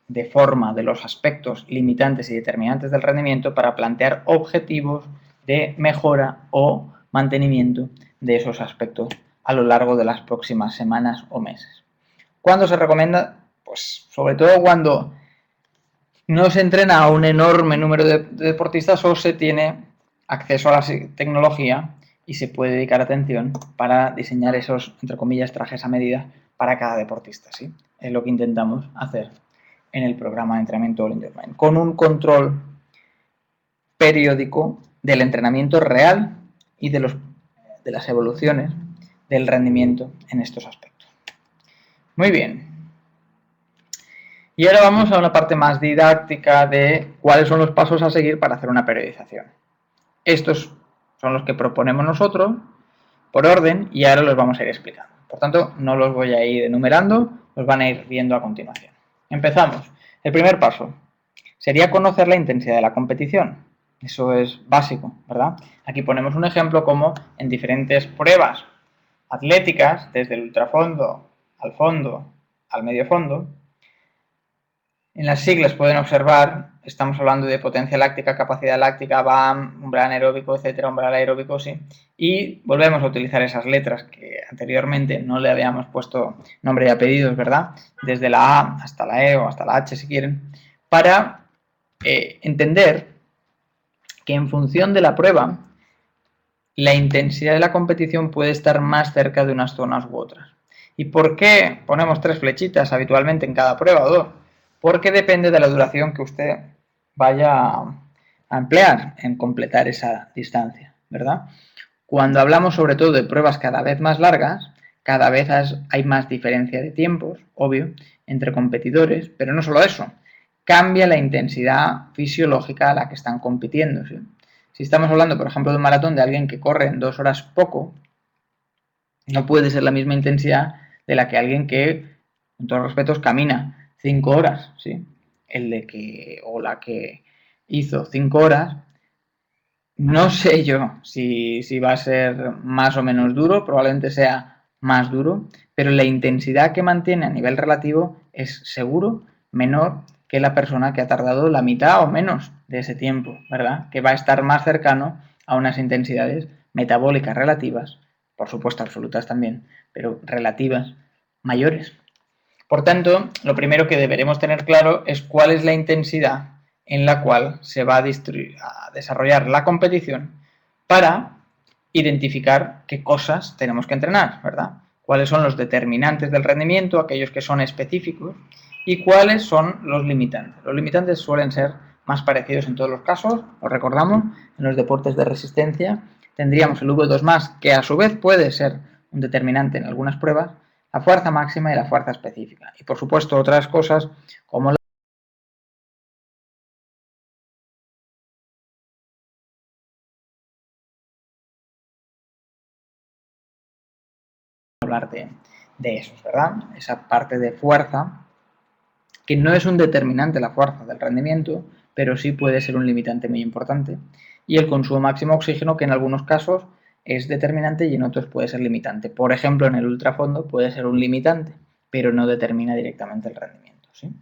de forma de los aspectos limitantes y determinantes del rendimiento para plantear objetivos de mejora o mantenimiento de esos aspectos a lo largo de las próximas semanas o meses. ¿Cuándo se recomienda? Pues sobre todo cuando no se entrena a un enorme número de deportistas o se tiene acceso a la tecnología y se puede dedicar atención para diseñar esos, entre comillas, trajes a medida para cada deportista, ¿sí? Es lo que intentamos hacer en el programa de entrenamiento All in Your Mind, con un control periódico del entrenamiento real y de las evoluciones del rendimiento en estos aspectos. Muy bien. Y ahora vamos a una parte más didáctica de cuáles son los pasos a seguir para hacer una periodización. Estos son los que proponemos nosotros por orden y ahora los vamos a ir explicando. Por tanto, no los voy a ir enumerando, los van a ir viendo a continuación. Empezamos. El primer paso sería conocer la intensidad de la competición. Eso es básico, ¿verdad? Aquí ponemos un ejemplo como en diferentes pruebas atléticas, desde el ultrafondo al fondo, al medio fondo. En las siglas pueden observar, estamos hablando de potencia láctica, capacidad láctica, BAM, umbral anaeróbico, etcétera, umbral aeróbico, sí. Y volvemos a utilizar esas letras que anteriormente no le habíamos puesto nombre y apellidos, ¿verdad? Desde la A hasta la E o hasta la H, si quieren, para entender que en función de la prueba, la intensidad de la competición puede estar más cerca de unas zonas u otras. ¿Y por qué ponemos 3 flechitas habitualmente en cada prueba o 2? Porque depende de la duración que usted vaya a emplear en completar esa distancia, ¿verdad? Cuando hablamos sobre todo de pruebas cada vez más largas, cada vez hay más diferencia de tiempos, obvio, entre competidores, pero no solo eso, cambia la intensidad fisiológica a la que están compitiendo, ¿sí? Si estamos hablando, por ejemplo, de un maratón de alguien que corre en 2 horas poco, no puede ser la misma intensidad de la que alguien que, con todos los respetos, camina 5 horas, ¿sí? El de que, o la que hizo 5 horas, no sé yo si va a ser más o menos duro, probablemente sea más duro, pero la intensidad que mantiene a nivel relativo es seguro menor que la persona que ha tardado la mitad o menos de ese tiempo, ¿verdad? Que va a estar más cercano a unas intensidades metabólicas relativas, por supuesto absolutas también, pero relativas, mayores. Por tanto, lo primero que deberemos tener claro es cuál es la intensidad en la cual se va a desarrollar la competición para identificar qué cosas tenemos que entrenar, ¿verdad? cuáles son los determinantes del rendimiento, aquellos que son específicos, y cuáles son los limitantes. Los limitantes suelen ser más parecidos en todos los casos, os recordamos, en los deportes de resistencia tendríamos el V2+, que a su vez puede ser un determinante en algunas pruebas, la fuerza máxima y la fuerza específica. Y por supuesto otras cosas como la hablar de esos, ¿verdad? Esa parte de fuerza, que no es un determinante la fuerza del rendimiento, pero sí puede ser un limitante muy importante. Y el consumo máximo de oxígeno, que en algunos casos es determinante y en otros puede ser limitante. Por ejemplo, en el ultrafondo puede ser un limitante, pero no determina directamente el rendimiento, ¿sí?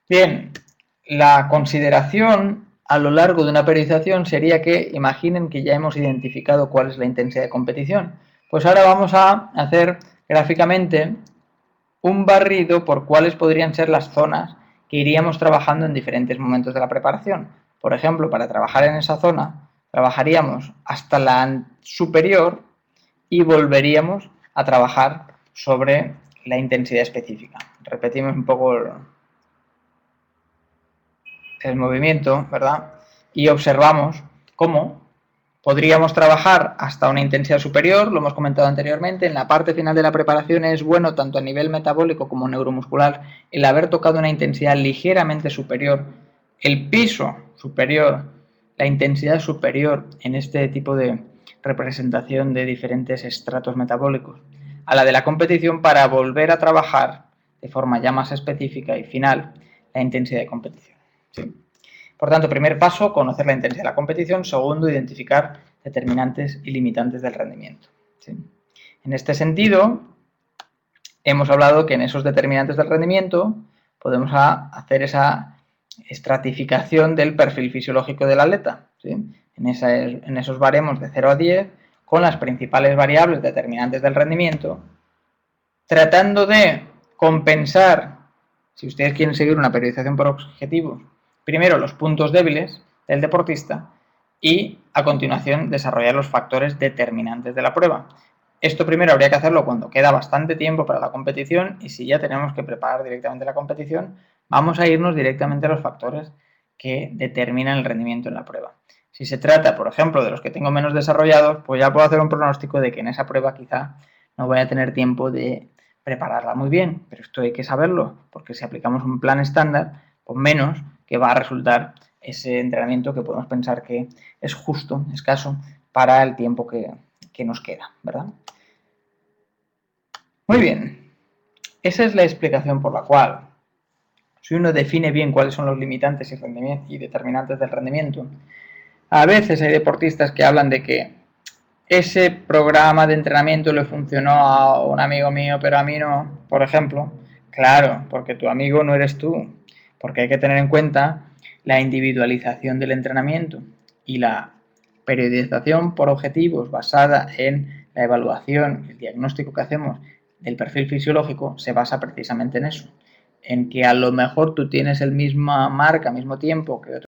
Bien, la consideración a lo largo de una periodización sería que imaginen que ya hemos identificado cuál es la intensidad de competición. Pues ahora vamos a hacer gráficamente un barrido por cuáles podrían ser las zonas que iríamos trabajando en diferentes momentos de la preparación. Por ejemplo, para trabajar en esa zona, trabajaríamos hasta la superior y volveríamos a trabajar sobre la intensidad específica. Repetimos un poco el movimiento, ¿verdad? Y observamos cómo podríamos trabajar hasta una intensidad superior, lo hemos comentado anteriormente, en la parte final de la preparación es bueno tanto a nivel metabólico como neuromuscular el haber tocado una intensidad ligeramente superior, el piso superior, la intensidad superior en este tipo de representación de diferentes estratos metabólicos a la de la competición para volver a trabajar de forma ya más específica y final la intensidad de competición. ¿Sí? Por tanto, primer paso, conocer la intensidad de la competición. Segundo, identificar determinantes y limitantes del rendimiento. ¿Sí? En este sentido, hemos hablado que en esos determinantes del rendimiento podemos hacer esa estratificación del perfil fisiológico del atleta. ¿Sí? En esos baremos de 0 a 10, con las principales variables determinantes del rendimiento, tratando de compensar, si ustedes quieren seguir una periodización por objetivos, primero los puntos débiles del deportista y a continuación desarrollar los factores determinantes de la prueba. Esto primero habría que hacerlo cuando queda bastante tiempo para la competición y si ya tenemos que preparar directamente la competición, vamos a irnos directamente a los factores que determinan el rendimiento en la prueba. Si se trata, por ejemplo, de los que tengo menos desarrollados, pues ya puedo hacer un pronóstico de que en esa prueba quizá no voy a tener tiempo de prepararla muy bien, pero esto hay que saberlo, porque si aplicamos un plan estándar, pues menos que va a resultar ese entrenamiento que podemos pensar que es justo, escaso, para el tiempo que nos queda, ¿verdad? Muy bien, esa es la explicación por la cual, si uno define bien cuáles son los limitantes y determinantes del rendimiento, a veces hay deportistas que hablan de que ese programa de entrenamiento le funcionó a un amigo mío, pero a mí no, por ejemplo. Claro, porque tu amigo no eres tú, porque hay que tener en cuenta la individualización del entrenamiento y la periodización por objetivos basada en la evaluación, el diagnóstico que hacemos del perfil fisiológico se basa precisamente en eso, en que a lo mejor tú tienes el misma marca, mismo tiempo que otro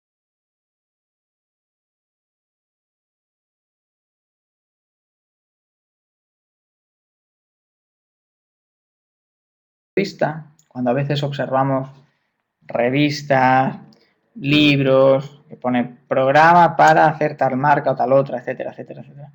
vista, cuando a veces observamos revistas, libros, que pone programa para hacer tal marca o tal otra, etcétera, etcétera, etcétera.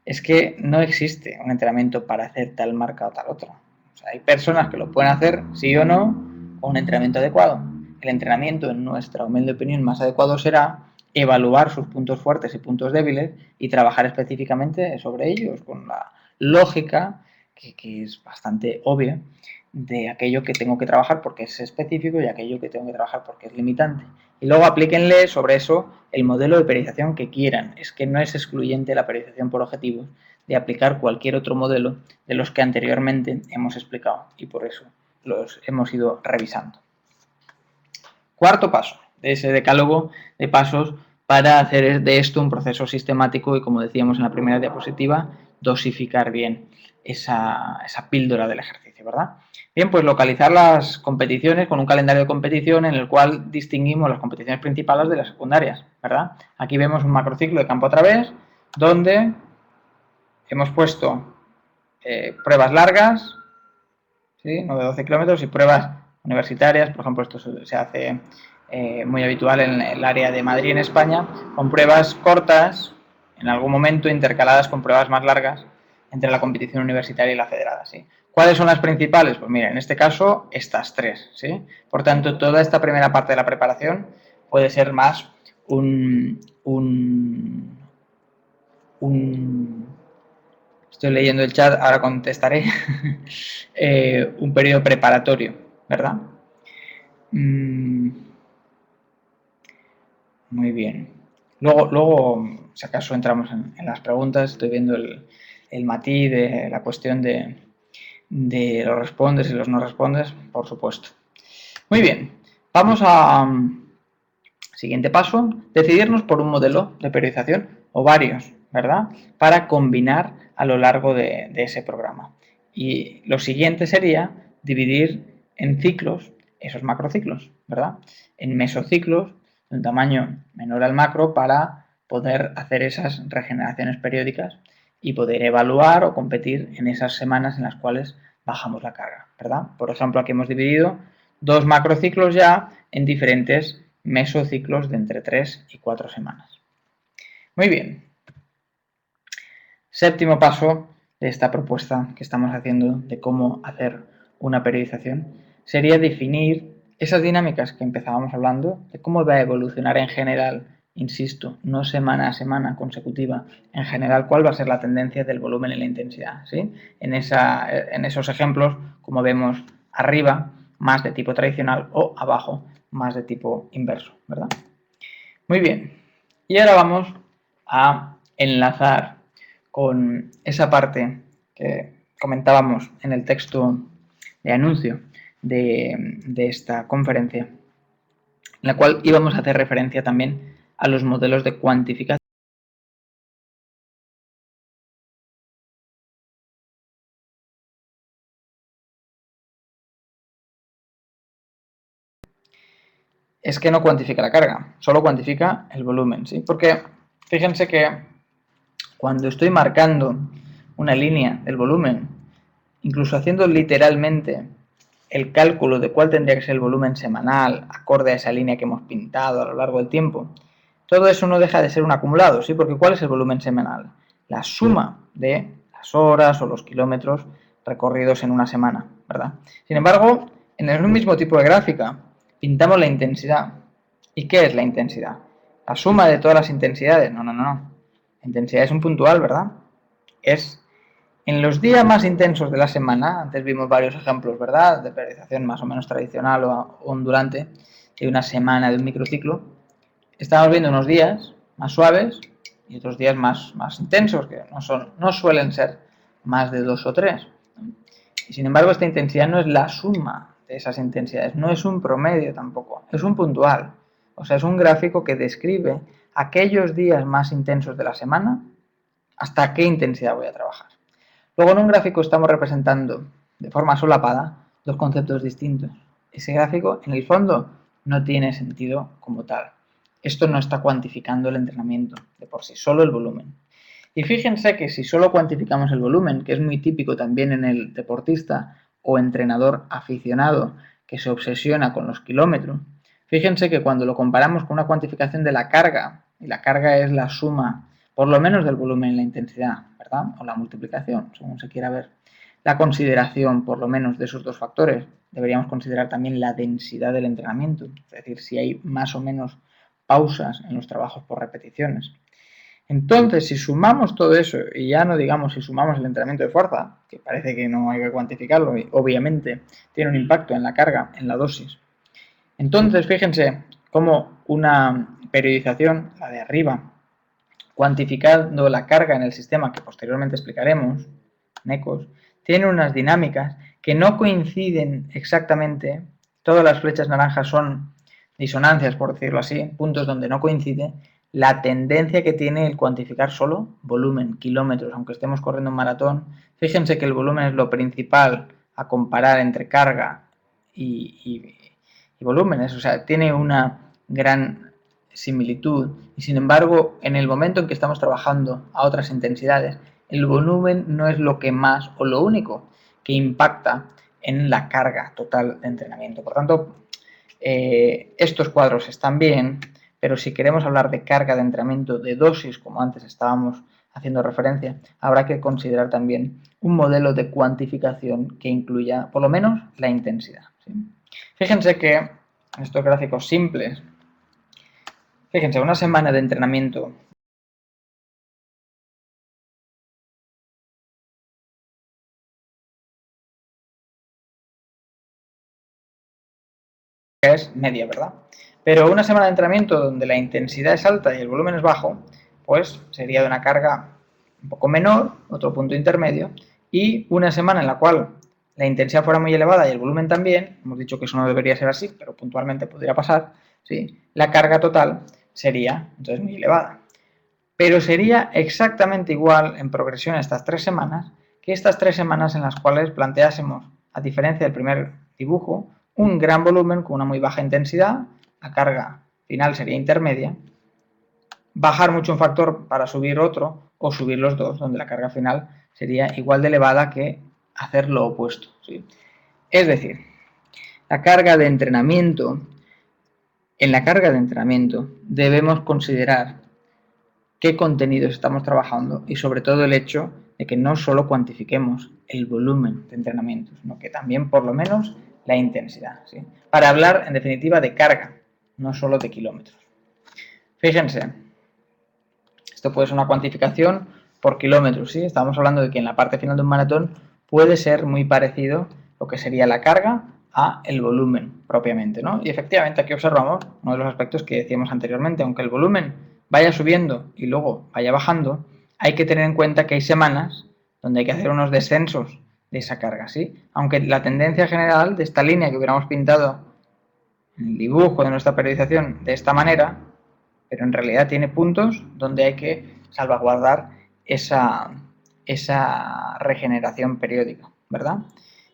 Es que no existe un entrenamiento para hacer tal marca o tal otra. O sea, hay personas que lo pueden hacer, sí o no, con un entrenamiento adecuado. El entrenamiento, en nuestra humilde opinión, más adecuado será evaluar sus puntos fuertes y puntos débiles y trabajar específicamente sobre ellos con la lógica, que es bastante obvia, de aquello que tengo que trabajar porque es específico y aquello que tengo que trabajar porque es limitante. Y luego aplíquenle sobre eso el modelo de periodización que quieran. Es que no es excluyente la periodización por objetivos de aplicar cualquier otro modelo de los que anteriormente hemos explicado y por eso los hemos ido revisando. Cuarto paso de ese decálogo de pasos para hacer de esto un proceso sistemático y, como decíamos en la primera diapositiva, dosificar bien esa píldora del ejercicio, ¿verdad? Bien, pues localizar las competiciones con un calendario de competición en el cual distinguimos las competiciones principales de las secundarias, ¿verdad? Aquí vemos un macrociclo de campo a través donde hemos puesto pruebas largas, ¿sí? No de 12 kilómetros, y pruebas universitarias. Por ejemplo, esto se hace muy habitual en el área de Madrid, en España, con pruebas cortas, en algún momento intercaladas con pruebas más largas entre la competición universitaria y la federada, ¿sí? ¿Cuáles son las principales? Pues mira, en este caso, estas tres, ¿sí? Por tanto, toda esta primera parte de la preparación puede ser más estoy leyendo el chat, ahora contestaré, un periodo preparatorio, ¿verdad? Muy bien. Luego, si acaso entramos en las preguntas, estoy viendo el matiz de la cuestión de los respondes y los no respondes, por supuesto. Muy bien, vamos a siguiente paso, decidirnos por un modelo de periodización o varios, ¿verdad? Para combinar a lo largo de ese programa. Y lo siguiente sería dividir en ciclos esos macrociclos, ¿verdad? En mesociclos de un tamaño menor al macro para poder hacer esas regeneraciones periódicas y poder evaluar o competir en esas semanas en las cuales bajamos la carga, ¿verdad? Por ejemplo, aquí hemos dividido 2 macrociclos ya en diferentes mesociclos de entre 3 y 4 semanas. Muy bien. Séptimo paso de esta propuesta que estamos haciendo de cómo hacer una periodización sería definir esas dinámicas que empezábamos hablando, de cómo va a evolucionar en general, insisto, no semana a semana consecutiva, en general cuál va a ser la tendencia del volumen y la intensidad, ¿sí? En esos ejemplos, como vemos arriba, más de tipo tradicional, o abajo, más de tipo inverso, ¿verdad? Muy bien. Y ahora vamos a enlazar con esa parte que comentábamos en el texto de anuncio de esta conferencia, en la cual íbamos a hacer referencia también a los modelos de cuantificación. Es que no cuantifica la carga, solo cuantifica el volumen, ¿sí? Porque fíjense que cuando estoy marcando una línea del volumen, incluso haciendo literalmente el cálculo de cuál tendría que ser el volumen semanal acorde a esa línea que hemos pintado a lo largo del tiempo, todo eso no deja de ser un acumulado, ¿sí? Porque ¿cuál es el volumen semanal? La suma de las horas o los kilómetros recorridos en una semana, ¿verdad? Sin embargo, en el mismo tipo de gráfica pintamos la intensidad. ¿Y qué es la intensidad? ¿La suma de todas las intensidades? No. La intensidad es un puntual, ¿verdad? Es en los días más intensos de la semana, antes vimos varios ejemplos, ¿verdad?, de periodización más o menos tradicional o ondulante, de una semana, de un microciclo, estamos viendo unos días más suaves y otros días más intensos, que no suelen ser más de 2 o 3. Y sin embargo, esta intensidad no es la suma de esas intensidades, no es un promedio tampoco, es un puntual. O sea, es un gráfico que describe aquellos días más intensos de la semana, hasta qué intensidad voy a trabajar. Luego en un gráfico estamos representando de forma solapada dos conceptos distintos. Ese gráfico en el fondo no tiene sentido como tal. Esto no está cuantificando el entrenamiento de por sí, solo el volumen. Y fíjense que si solo cuantificamos el volumen, que es muy típico también en el deportista o entrenador aficionado que se obsesiona con los kilómetros, fíjense que cuando lo comparamos con una cuantificación de la carga, y la carga es la suma por lo menos del volumen y la intensidad, ¿verdad? O la multiplicación, según se quiera ver. La consideración, por lo menos, de esos dos factores. Deberíamos considerar también la densidad del entrenamiento, es decir, si hay más o menos pausas en los trabajos por repeticiones. Entonces, si sumamos todo eso, y ya no digamos si sumamos el entrenamiento de fuerza, que parece que no hay que cuantificarlo, y obviamente tiene un impacto en la carga, en la dosis. Entonces, fíjense cómo una periodización, la de arriba, cuantificando la carga en el sistema, que posteriormente explicaremos, NECOS, tiene unas dinámicas que no coinciden exactamente, todas las flechas naranjas son disonancias, por decirlo así, puntos donde no coincide la tendencia que tiene el cuantificar solo volumen, kilómetros, aunque estemos corriendo un maratón. Fíjense que el volumen es lo principal a comparar entre carga y volúmenes, o sea, tiene una gran similitud y sin embargo en el momento en que estamos trabajando a otras intensidades el volumen no es lo que más o lo único que impacta en la carga total de entrenamiento. Por tanto, estos cuadros están bien, pero si queremos hablar de carga de entrenamiento, de dosis, como antes estábamos haciendo referencia, habrá que considerar también un modelo de cuantificación que incluya por lo menos la intensidad, ¿sí? Fíjense que en estos gráficos simples, fíjense, una semana de entrenamiento es media, ¿verdad? Pero una semana de entrenamiento donde la intensidad es alta y el volumen es bajo, pues sería de una carga un poco menor, otro punto intermedio, y una semana en la cual la intensidad fuera muy elevada y el volumen también, hemos dicho que eso no debería ser así, pero puntualmente podría pasar, ¿sí? La carga total sería entonces muy elevada. Pero sería exactamente igual en progresión estas 3 semanas que estas 3 semanas en las cuales planteásemos, a diferencia del primer dibujo, un gran volumen con una muy baja intensidad, la carga final sería intermedia, bajar mucho un factor para subir otro o subir los dos, donde la carga final sería igual de elevada que hacer lo opuesto, ¿sí? Es decir, la carga de entrenamiento, en la carga de entrenamiento debemos considerar qué contenidos estamos trabajando y sobre todo el hecho de que no solo cuantifiquemos el volumen de entrenamiento, sino que también por lo menos la intensidad, ¿sí? Para hablar en definitiva de carga, no solo de kilómetros. Fíjense, esto puede ser una cuantificación por kilómetros, ¿sí? Estamos hablando de que en la parte final de un maratón puede ser muy parecido lo que sería la carga a el volumen propiamente, ¿no? Y efectivamente aquí observamos uno de los aspectos que decíamos anteriormente, aunque el volumen vaya subiendo y luego vaya bajando, hay que tener en cuenta que hay semanas donde hay que hacer unos descensos de esa carga, ¿sí? Aunque la tendencia general de esta línea que hubiéramos pintado en el dibujo de nuestra periodización de esta manera, pero en realidad tiene puntos donde hay que salvaguardar esa regeneración periódica, ¿verdad?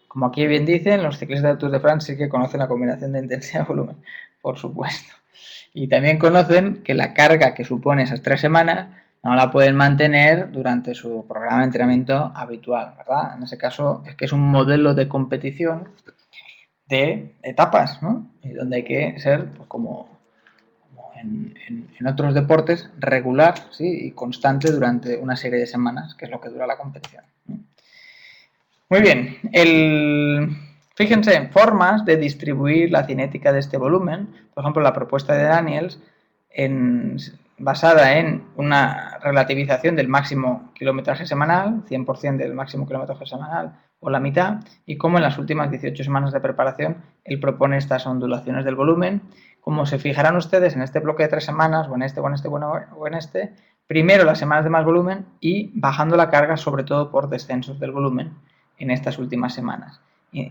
Como aquí bien dicen, los ciclistas del Tour de France sí que conocen la combinación de intensidad y volumen, por supuesto. Y también conocen que la carga que supone esas 3 semanas no la pueden mantener durante su programa de entrenamiento habitual, ¿verdad? En ese caso es que es un modelo de competición de etapas, ¿no? Y donde hay que ser, pues, como en otros deportes, regular, ¿sí? Y constante durante una serie de semanas, que es lo que dura la competición. Muy bien, fíjense en formas de distribuir la cinética de este volumen. Por ejemplo, la propuesta de Daniels, basada en una relativización del máximo kilometraje semanal, 100% del máximo kilometraje semanal o la mitad, y cómo en las últimas 18 semanas de preparación él propone estas ondulaciones del volumen. Como se fijarán ustedes en este bloque de 3 semanas, o en este, o en este, o en este, primero las semanas de más volumen y bajando la carga sobre todo por descensos del volumen en estas últimas semanas,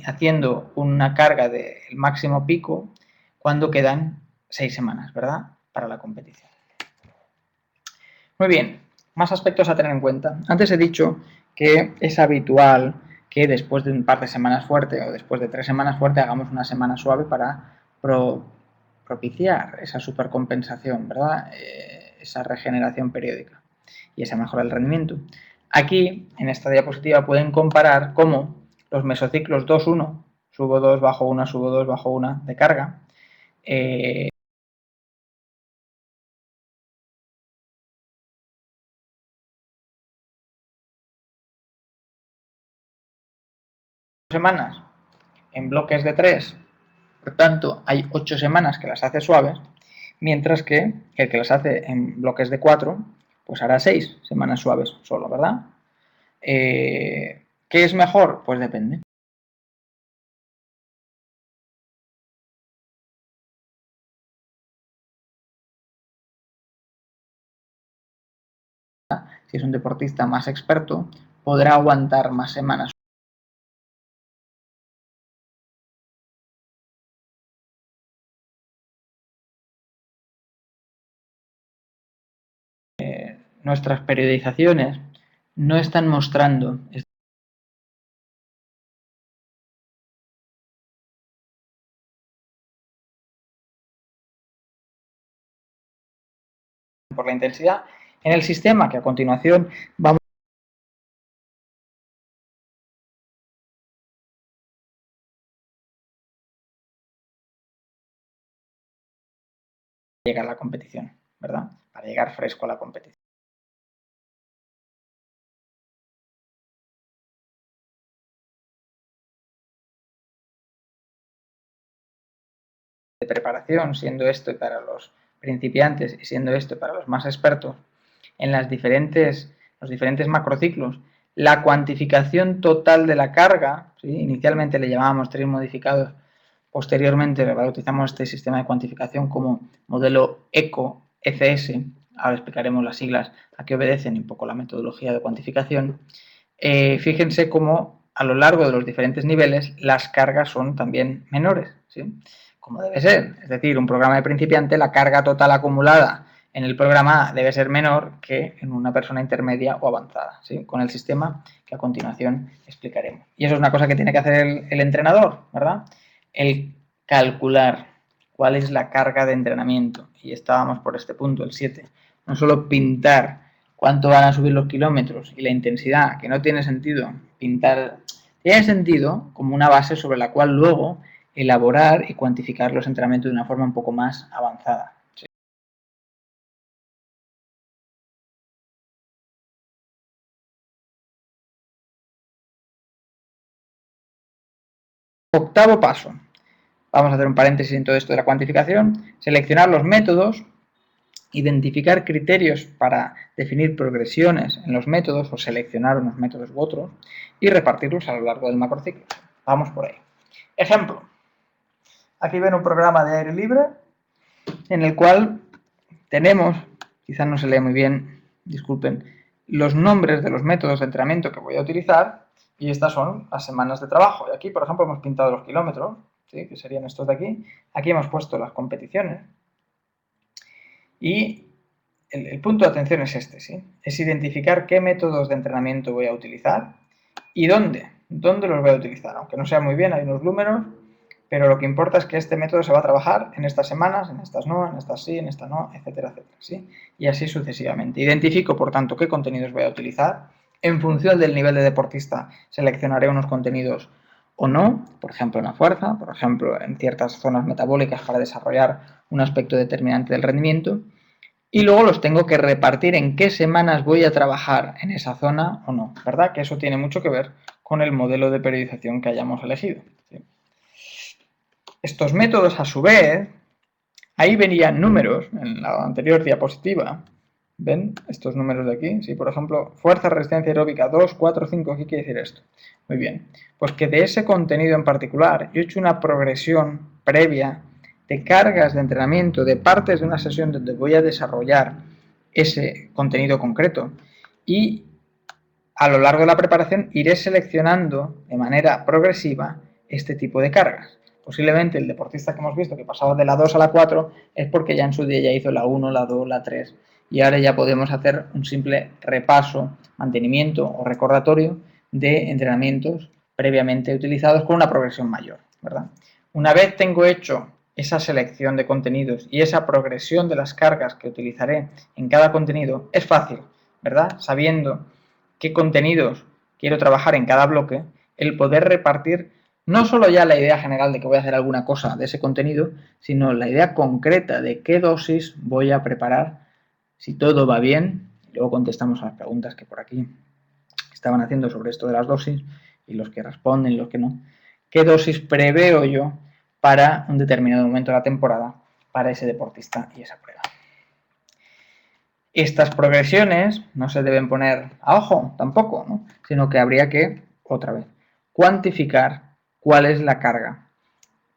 haciendo una carga del máximo pico cuando quedan 6 semanas, ¿verdad?, para la competición. Muy bien, más aspectos a tener en cuenta. Antes he dicho que es habitual que después de un par de semanas fuerte o después de 3 semanas fuerte hagamos una semana suave para propiciar esa supercompensación, ¿verdad? Esa regeneración periódica y esa mejora del rendimiento. Aquí, en esta diapositiva, pueden comparar cómo los mesociclos 2-1, subo 2, bajo 1, subo 2, bajo 1 de carga, semanas en bloques de 3, por tanto, hay 8 semanas que las hace suaves, mientras que el que las hace en bloques de 4, pues hará 6 semanas suaves solo, ¿verdad? ¿Qué es mejor? Pues depende. Si es un deportista más experto, podrá aguantar más semanas. Nuestras periodizaciones no están mostrando por la intensidad en el sistema que a continuación vamos llegar a la competición, ¿verdad? Para llegar fresco a la competición. De preparación, siendo esto para los principiantes y siendo esto para los más expertos, en los diferentes macrociclos, la cuantificación total de la carga, ¿sí? Inicialmente le llamábamos tren modificados, posteriormente utilizamos este sistema de cuantificación como modelo ECO, ECS, ahora explicaremos las siglas a qué obedecen y un poco la metodología de cuantificación. Fíjense cómo a lo largo de los diferentes niveles las cargas son también menores, ¿sí? Como debe ser, es decir, un programa de principiante, la carga total acumulada en el programa A debe ser menor que en una persona intermedia o avanzada, ¿sí? Con el sistema que a continuación explicaremos. Y eso es una cosa que tiene que hacer el entrenador, ¿verdad? El calcular cuál es la carga de entrenamiento. Y estábamos por este punto, el 7. No solo pintar cuánto van a subir los kilómetros y la intensidad, que no tiene sentido pintar, tiene sentido como una base sobre la cual luego elaborar y cuantificar los entrenamientos de una forma un poco más avanzada. ¿Sí? Octavo paso. Vamos a hacer un paréntesis en todo esto de la cuantificación. Seleccionar los métodos, identificar criterios para definir progresiones en los métodos o seleccionar unos métodos u otros y repartirlos a lo largo del macrociclo. Vamos por ahí. Ejemplo. Aquí ven un programa de aire libre en el cual tenemos, quizás no se lee muy bien, disculpen, los nombres de los métodos de entrenamiento que voy a utilizar y estas son las semanas de trabajo. Y aquí, por ejemplo, hemos pintado los kilómetros, ¿sí? Que serían estos de aquí. Aquí hemos puesto las competiciones y el punto de atención es este, ¿sí? Es identificar qué métodos de entrenamiento voy a utilizar y dónde los voy a utilizar. Aunque no sea muy bien, hay unos números, pero lo que importa es que este método se va a trabajar en estas semanas, en estas no, en estas sí, en esta no, etcétera, etcétera, ¿sí? Y así sucesivamente. Identifico, por tanto, qué contenidos voy a utilizar. En función del nivel de deportista, seleccionaré unos contenidos o no, por ejemplo en la fuerza, por ejemplo en ciertas zonas metabólicas para desarrollar un aspecto determinante del rendimiento, y luego los tengo que repartir en qué semanas voy a trabajar en esa zona o no, ¿verdad? Que eso tiene mucho que ver con el modelo de periodización que hayamos elegido, ¿sí? Estos métodos, a su vez, ahí venían números en la anterior diapositiva. ¿Ven estos números de aquí? Sí, por ejemplo, fuerza, resistencia aeróbica 2, 4, 5. ¿Qué quiere decir esto? Muy bien. Pues que de ese contenido en particular yo he hecho una progresión previa de cargas de entrenamiento, de partes de una sesión donde voy a desarrollar ese contenido concreto. Y a lo largo de la preparación iré seleccionando de manera progresiva este tipo de cargas. Posiblemente el deportista que hemos visto que pasaba de la 2 a la 4 es porque ya en su día ya hizo la 1, la 2, la 3 y ahora ya podemos hacer un simple repaso, mantenimiento o recordatorio de entrenamientos previamente utilizados con una progresión mayor, ¿verdad? Una vez tengo hecho esa selección de contenidos y esa progresión de las cargas que utilizaré en cada contenido, es fácil, ¿verdad? Sabiendo qué contenidos quiero trabajar en cada bloque, el poder repartir no solo ya la idea general de que voy a hacer alguna cosa de ese contenido, sino la idea concreta de qué dosis voy a preparar, si todo va bien. Luego contestamos a las preguntas que por aquí estaban haciendo sobre esto de las dosis y los que responden y los que no. ¿Qué dosis preveo yo para un determinado momento de la temporada para ese deportista y esa prueba? Estas progresiones no se deben poner a ojo tampoco, ¿no? Sino que habría que, otra vez, cuantificar cuál es la carga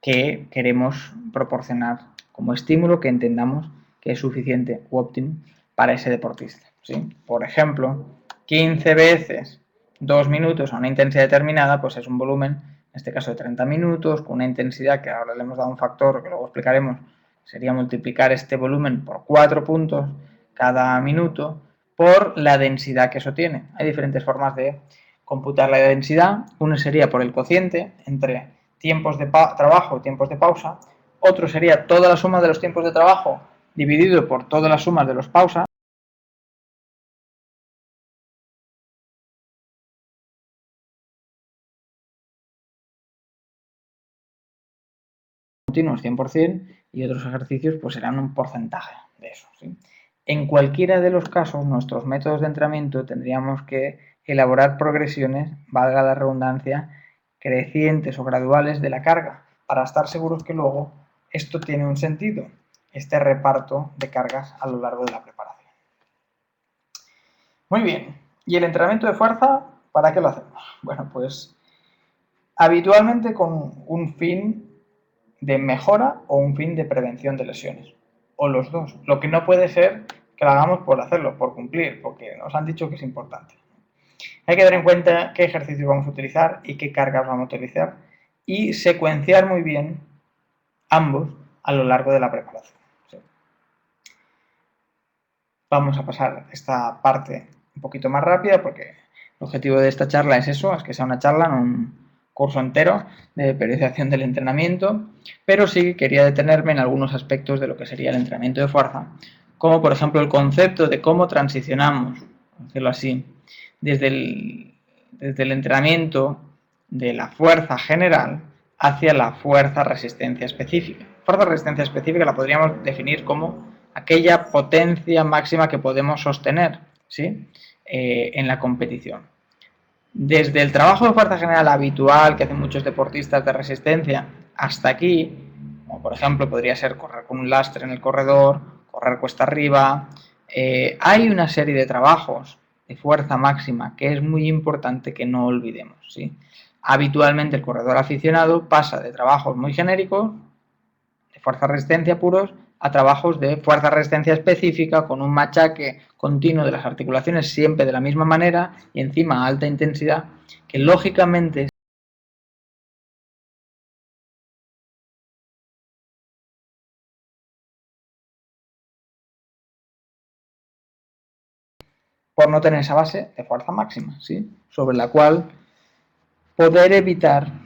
que queremos proporcionar como estímulo que entendamos que es suficiente u óptimo para ese deportista, ¿sí? Por ejemplo, 15 veces 2 minutos a una intensidad determinada, pues es un volumen, en este caso de 30 minutos, con una intensidad que ahora le hemos dado un factor que luego explicaremos, sería multiplicar este volumen por 4 puntos cada minuto por la densidad que eso tiene. Hay diferentes formas de computar la densidad. Uno sería por el cociente entre tiempos de trabajo y tiempos de pausa. Otro sería toda la suma de los tiempos de trabajo dividido por todas las sumas de los pausas. continuos 100% y otros ejercicios pues serán un porcentaje de eso, ¿sí? En cualquiera de los casos, nuestros métodos de entrenamiento tendríamos que elaborar progresiones, valga la redundancia, crecientes o graduales de la carga, para estar seguros que luego esto tiene un sentido, este reparto de cargas a lo largo de la preparación. Muy bien, ¿y el entrenamiento de fuerza para qué lo hacemos? Bueno, pues habitualmente con un fin de mejora o un fin de prevención de lesiones, o los dos. Lo que no puede ser que lo hagamos por hacerlo, por cumplir, porque nos han dicho que es importante. Hay que tener en cuenta qué ejercicios vamos a utilizar y qué cargas vamos a utilizar y secuenciar muy bien ambos a lo largo de la preparación. ¿Sí? Vamos a pasar esta parte un poquito más rápida porque el objetivo de esta charla es eso, es que sea una charla, no un curso entero de periodización del entrenamiento, pero sí quería detenerme en algunos aspectos de lo que sería el entrenamiento de fuerza, como por ejemplo el concepto de cómo transicionamos, por decirlo así, desde el entrenamiento de la fuerza general hacia la fuerza-resistencia específica. Fuerza-resistencia específica la podríamos definir como aquella potencia máxima que podemos sostener, ¿sí? En la competición. Desde el trabajo de fuerza general habitual que hacen muchos deportistas de resistencia hasta aquí, como por ejemplo podría ser correr con un lastre en el corredor, correr cuesta arriba, hay una serie de trabajos de fuerza máxima que es muy importante que no olvidemos, ¿sí? Habitualmente el corredor aficionado pasa de trabajos muy genéricos, de fuerza-resistencia puros, a trabajos de fuerza-resistencia específica con un machaque continuo de las articulaciones siempre de la misma manera y encima a alta intensidad, que lógicamente por no tener esa base de fuerza máxima, ¿sí? Sobre la cual poder evitar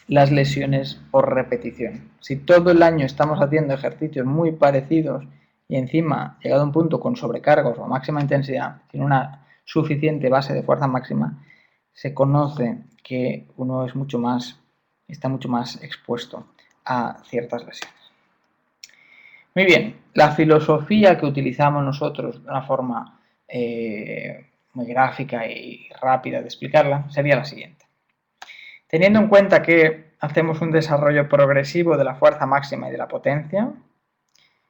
las lesiones por repetición. Si todo el año estamos haciendo ejercicios muy parecidos y encima, llegado a un punto con sobrecargos o máxima intensidad, sin una suficiente base de fuerza máxima, se conoce que uno es está mucho más expuesto a ciertas lesiones. Muy bien, la filosofía que utilizamos nosotros de una forma muy gráfica y rápida de explicarla sería la siguiente. Teniendo en cuenta que hacemos un desarrollo progresivo de la fuerza máxima y de la potencia,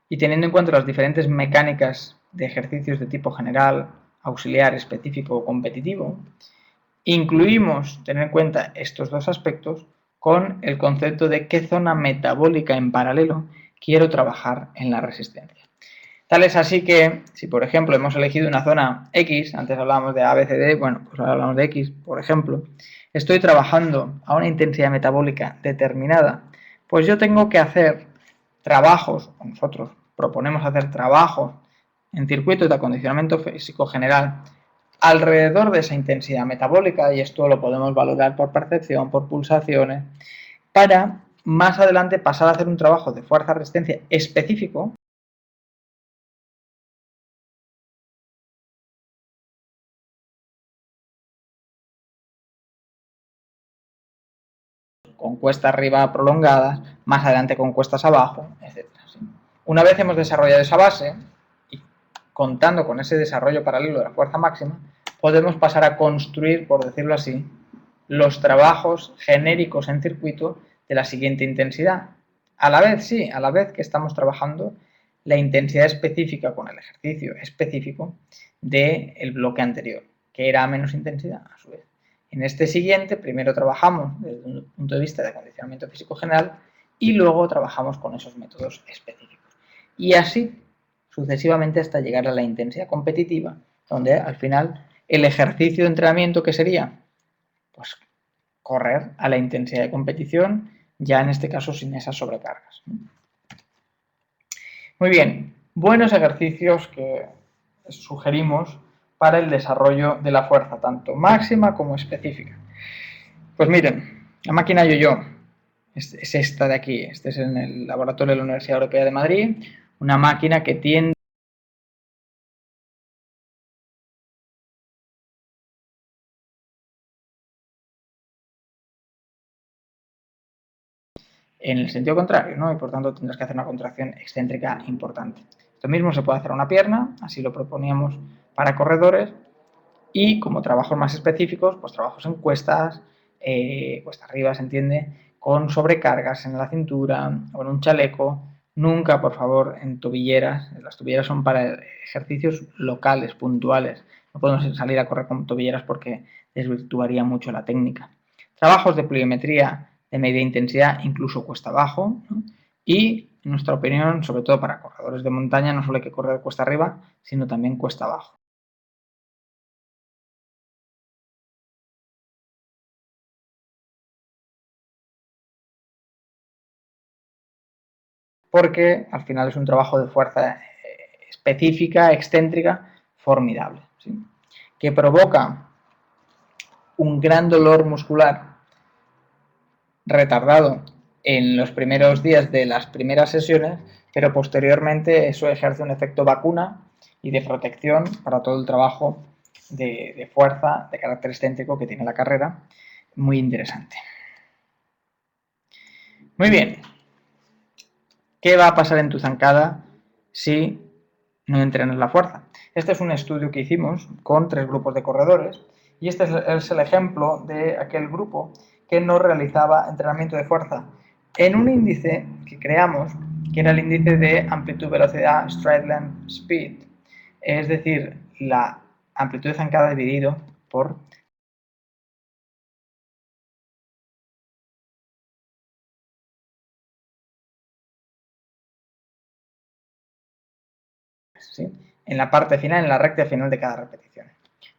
y teniendo en cuenta las diferentes mecánicas de ejercicios de tipo general, auxiliar, específico o competitivo, incluimos tener en cuenta estos dos aspectos con el concepto de qué zona metabólica en paralelo quiero trabajar en la resistencia. Tal es así que, si por ejemplo hemos elegido una zona X, antes hablábamos de ABCD, bueno, pues ahora hablamos de X, por ejemplo, estoy trabajando a una intensidad metabólica determinada, pues yo tengo que hacer trabajos, o nosotros proponemos hacer trabajos en circuitos de acondicionamiento físico general alrededor de esa intensidad metabólica, y esto lo podemos valorar por percepción, por pulsaciones, para más adelante pasar a hacer un trabajo de fuerza-resistencia específico, con cuestas arriba prolongadas, más adelante con cuestas abajo, etc. ¿Sí? Una vez hemos desarrollado esa base, y contando con ese desarrollo paralelo de la fuerza máxima, podemos pasar a construir, por decirlo así, los trabajos genéricos en circuito de la siguiente intensidad. A la vez, sí, a la vez que estamos trabajando la intensidad específica con el ejercicio específico del bloque anterior, que era a menos intensidad, a su vez. En este siguiente, primero trabajamos desde un punto de vista de acondicionamiento físico general y luego trabajamos con esos métodos específicos. Y así sucesivamente hasta llegar a la intensidad competitiva, donde al final el ejercicio de entrenamiento, ¿qué sería? Pues correr a la intensidad de competición, ya en este caso sin esas sobrecargas. Muy bien, buenos ejercicios que sugerimos para el desarrollo de la fuerza, tanto máxima como específica. Pues miren, la máquina yo-yo es esta de aquí, este es en el laboratorio de la Universidad Europea de Madrid, una máquina que tiende en el sentido contrario, ¿no? Y por tanto tendrás que hacer una contracción excéntrica importante. Esto mismo se puede hacer a una pierna, así lo proponíamos para corredores, y como trabajos más específicos, pues trabajos en cuestas, cuesta arriba, se entiende, con sobrecargas en la cintura o en un chaleco. Nunca, por favor, en tobilleras. Las tobilleras son para ejercicios locales, puntuales. No podemos salir a correr con tobilleras porque desvirtuaría mucho la técnica. Trabajos de pliometría de media intensidad, incluso cuesta abajo, ¿no? Y, en nuestra opinión, sobre todo para corredores de montaña, no solo hay que correr cuesta arriba, sino también cuesta abajo. Porque al final es un trabajo de fuerza específica, excéntrica, formidable, ¿sí? Que provoca un gran dolor muscular retardado en los primeros días de las primeras sesiones, pero posteriormente eso ejerce un efecto vacuna y de protección para todo el trabajo de fuerza de carácter excéntrico que tiene la carrera, muy interesante. Muy bien, ¿qué va a pasar en tu zancada si no entrenas la fuerza? Este es un estudio que hicimos con 3 grupos de corredores y este es el ejemplo de aquel grupo que no realizaba entrenamiento de fuerza en un índice que creamos, que era el índice de amplitud, velocidad, stride length, speed, es decir, la amplitud de zancada dividido por ¿sí? En la parte final, en la recta final de cada repetición.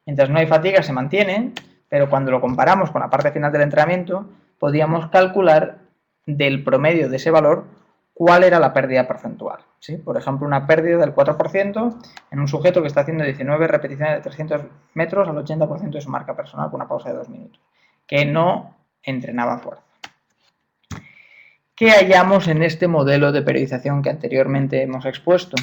Mientras no hay fatiga se mantiene, pero cuando lo comparamos con la parte final del entrenamiento, podíamos calcular del promedio de ese valor cuál era la pérdida porcentual. ¿Sí? Por ejemplo, una pérdida del 4% en un sujeto que está haciendo 19 repeticiones de 300 metros al 80% de su marca personal con una pausa de 2 minutos, que no entrenaba fuerza. ¿Qué hallamos en este modelo de periodización que anteriormente hemos expuesto?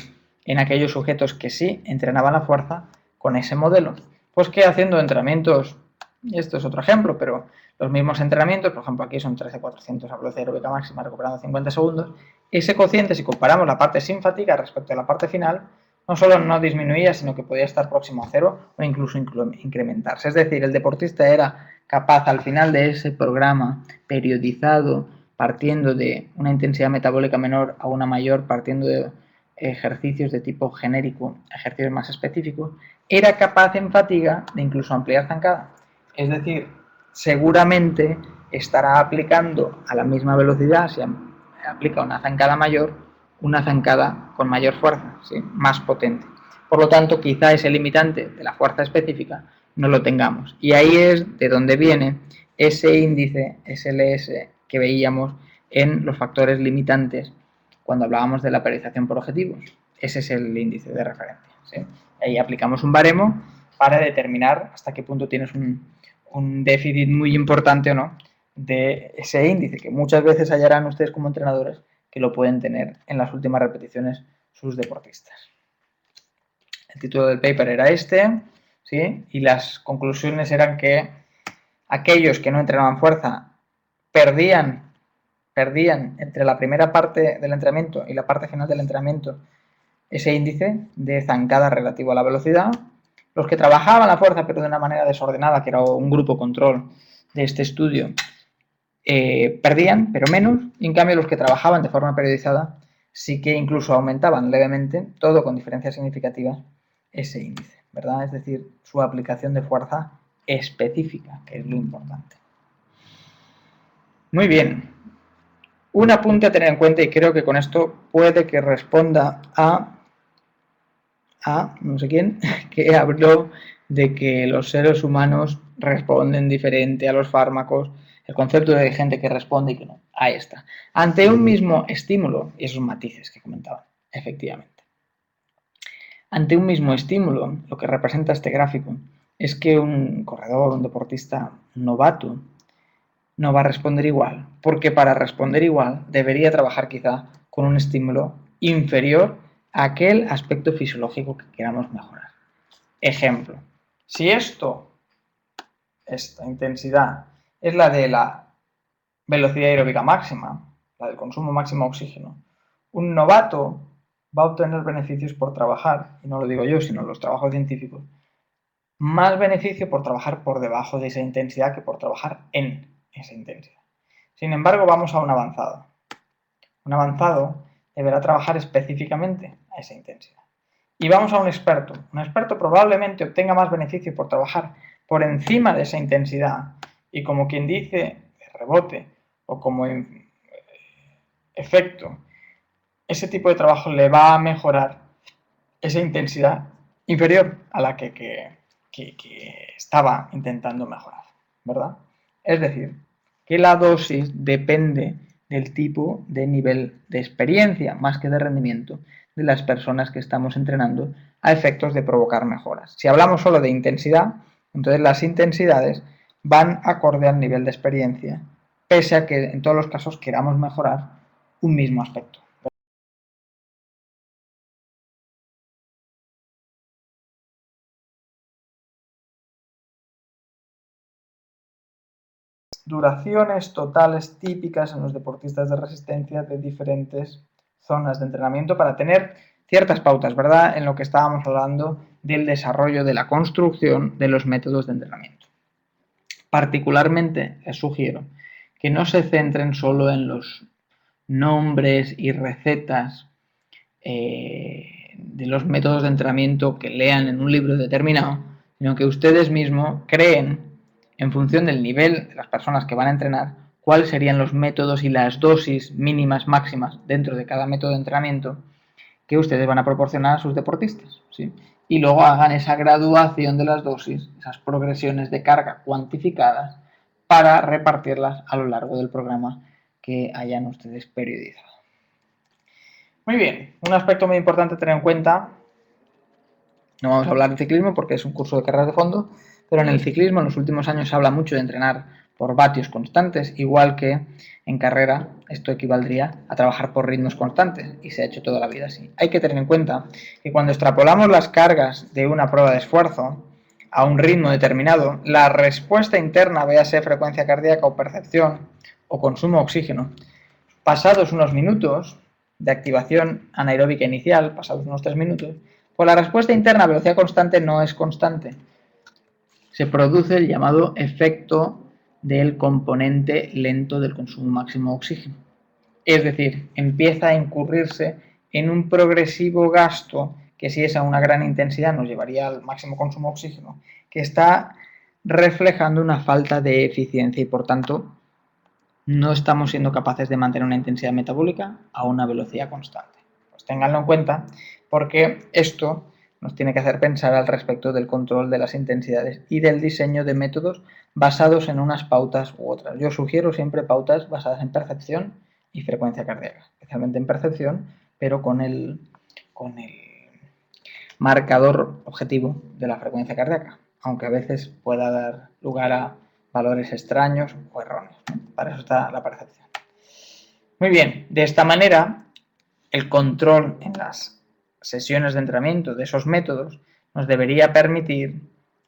En aquellos sujetos que sí entrenaban la fuerza con ese modelo. Pues que haciendo entrenamientos, y esto es otro ejemplo, pero los mismos entrenamientos, por ejemplo aquí son 13.400 a velocidad aeróbica máxima recuperando 50 segundos, ese cociente, si comparamos la parte sin fatiga respecto a la parte final, no solo no disminuía, sino que podía estar próximo a cero o incluso incrementarse. Es decir, el deportista era capaz al final de ese programa periodizado, partiendo de una intensidad metabólica menor a una mayor, partiendo de ejercicios de tipo genérico, ejercicios más específicos, era capaz en fatiga de incluso ampliar zancada. Es decir, seguramente estará aplicando a la misma velocidad, si aplica una zancada mayor, una zancada con mayor fuerza, ¿sí? Más potente. Por lo tanto, quizá ese limitante de la fuerza específica no lo tengamos. Y ahí es de donde viene ese índice SLS que veíamos en los factores limitantes cuando hablábamos de la periodización por objetivos. Ese es el índice de referencia, ¿sí? Ahí aplicamos un baremo para determinar hasta qué punto tienes un déficit muy importante o no de ese índice, que muchas veces hallarán ustedes como entrenadores que lo pueden tener en las últimas repeticiones sus deportistas. El título del paper era este, ¿sí? Y las conclusiones eran que aquellos que no entrenaban fuerza perdían entre la primera parte del entrenamiento y la parte final del entrenamiento ese índice de zancada relativo a la velocidad. Los que trabajaban la fuerza pero de una manera desordenada, que era un grupo control de este estudio, perdían, pero menos, y en cambio los que trabajaban de forma periodizada sí que incluso aumentaban levemente, todo con diferencias significativas, ese índice, ¿verdad? Es decir, su aplicación de fuerza específica, que es lo importante. Muy bien. Un apunte a tener en cuenta, y creo que con esto puede que responda a no sé quién, que habló de que los seres humanos responden diferente a los fármacos, el concepto de gente que responde y que no. Ahí está. Ante un mismo estímulo, y esos matices que comentaba, efectivamente. Ante un mismo estímulo, lo que representa este gráfico es que un corredor, un deportista novato, no va a responder igual, porque para responder igual debería trabajar quizá con un estímulo inferior a aquel aspecto fisiológico que queramos mejorar. Ejemplo, si esta intensidad, es la de la velocidad aeróbica máxima, la del consumo máximo de oxígeno, un novato va a obtener beneficios por trabajar, y no lo digo yo, sino los trabajos científicos, más beneficio por trabajar por debajo de esa intensidad que por trabajar en esa intensidad. Sin embargo, vamos a un avanzado. Un avanzado deberá trabajar específicamente a esa intensidad. Y vamos a un experto. Un experto probablemente obtenga más beneficio por trabajar por encima de esa intensidad y, como quien dice, de rebote o como efecto, ese tipo de trabajo le va a mejorar esa intensidad inferior a la que estaba intentando mejorar, ¿verdad? Es decir, que la dosis depende del tipo de nivel de experiencia, más que de rendimiento, de las personas que estamos entrenando a efectos de provocar mejoras. Si hablamos solo de intensidad, entonces las intensidades van acorde al nivel de experiencia, pese a que en todos los casos queramos mejorar un mismo aspecto. Duraciones totales típicas en los deportistas de resistencia de diferentes zonas de entrenamiento para tener ciertas pautas, ¿verdad? En lo que estábamos hablando del desarrollo de la construcción de los métodos de entrenamiento. Particularmente les sugiero que no se centren solo en los nombres y recetas de los métodos de entrenamiento que lean en un libro determinado, sino que ustedes mismos creen, en función del nivel de las personas que van a entrenar, cuáles serían los métodos y las dosis mínimas máximas dentro de cada método de entrenamiento que ustedes van a proporcionar a sus deportistas, ¿sí? Y luego hagan esa graduación de las dosis, esas progresiones de carga cuantificadas para repartirlas a lo largo del programa que hayan ustedes periodizado. Muy bien, un aspecto muy importante a tener en cuenta, no vamos a hablar de ciclismo porque es un curso de carreras de fondo, pero en el ciclismo en los últimos años se habla mucho de entrenar por vatios constantes, igual que en carrera esto equivaldría a trabajar por ritmos constantes y se ha hecho toda la vida así. Hay que tener en cuenta que cuando extrapolamos las cargas de una prueba de esfuerzo a un ritmo determinado, la respuesta interna, véase frecuencia cardíaca o percepción o consumo de oxígeno, pasados unos minutos de activación anaeróbica inicial, pasados unos 3 minutos, pues la respuesta interna a velocidad constante no es constante. Se produce el llamado efecto del componente lento del consumo máximo de oxígeno. Es decir, empieza a incurrirse en un progresivo gasto que, si es a una gran intensidad, nos llevaría al máximo consumo de oxígeno, que está reflejando una falta de eficiencia y, por tanto, no estamos siendo capaces de mantener una intensidad metabólica a una velocidad constante. Pues ténganlo en cuenta porque esto nos tiene que hacer pensar al respecto del control de las intensidades y del diseño de métodos basados en unas pautas u otras. Yo sugiero siempre pautas basadas en percepción y frecuencia cardíaca, especialmente en percepción, pero con el marcador objetivo de la frecuencia cardíaca, aunque a veces pueda dar lugar a valores extraños o erróneos. Para eso está la percepción. Muy bien, de esta manera, el control en las sesiones de entrenamiento de esos métodos nos debería permitir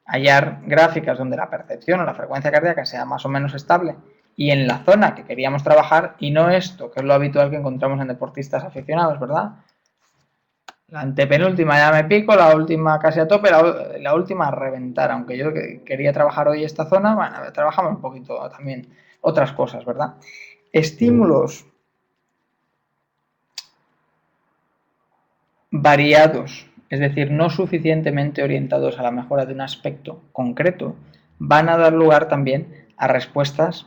hallar gráficas donde la percepción o la frecuencia cardíaca sea más o menos estable y en la zona que queríamos trabajar, y no esto, que es lo habitual que encontramos en deportistas aficionados, ¿verdad? La antepenúltima ya me pico, la última casi a tope, la última a reventar. Aunque yo quería trabajar hoy esta zona, bueno, trabajamos un poquito también otras cosas, ¿verdad? Estímulos variados, es decir, no suficientemente orientados a la mejora de un aspecto concreto, van a dar lugar también a respuestas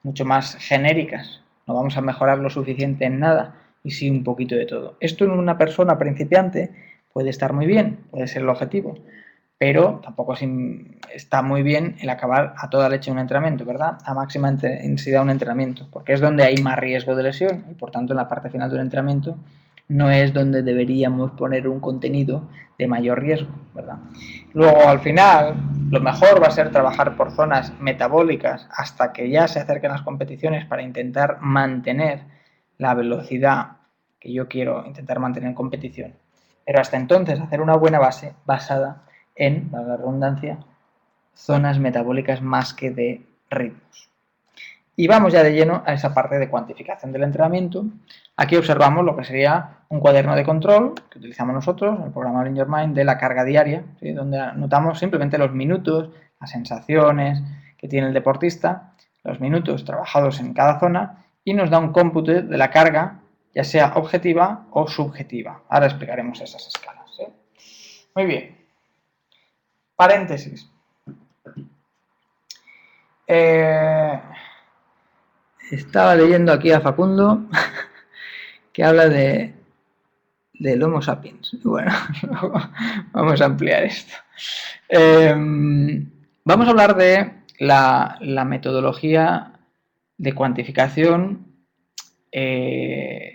mucho más genéricas. No vamos a mejorar lo suficiente en nada y sí un poquito de todo. Esto en una persona principiante puede estar muy bien, puede ser el objetivo, pero tampoco está muy bien el acabar a toda leche un entrenamiento, ¿verdad? A máxima intensidad un entrenamiento, porque es donde hay más riesgo de lesión y, por tanto, en la parte final de un entrenamiento no es donde deberíamos poner un contenido de mayor riesgo, ¿verdad? Luego, al final, lo mejor va a ser trabajar por zonas metabólicas hasta que ya se acerquen las competiciones para intentar mantener la velocidad que yo quiero intentar mantener en competición. Pero hasta entonces hacer una buena base basada en, valga la redundancia, zonas metabólicas más que de ritmos. Y vamos ya de lleno a esa parte de cuantificación del entrenamiento. Aquí observamos lo que sería un cuaderno de control que utilizamos nosotros, el programa Learn Your Mind, de la carga diaria, ¿sí? Donde anotamos simplemente los minutos, las sensaciones que tiene el deportista, los minutos trabajados en cada zona y nos da un cómputo de la carga, ya sea objetiva o subjetiva. Ahora explicaremos esas escalas, ¿sí? Muy bien. Paréntesis. Estaba leyendo aquí a Facundo que habla del Homo sapiens. Bueno, vamos a ampliar esto. Vamos a hablar de la metodología de cuantificación.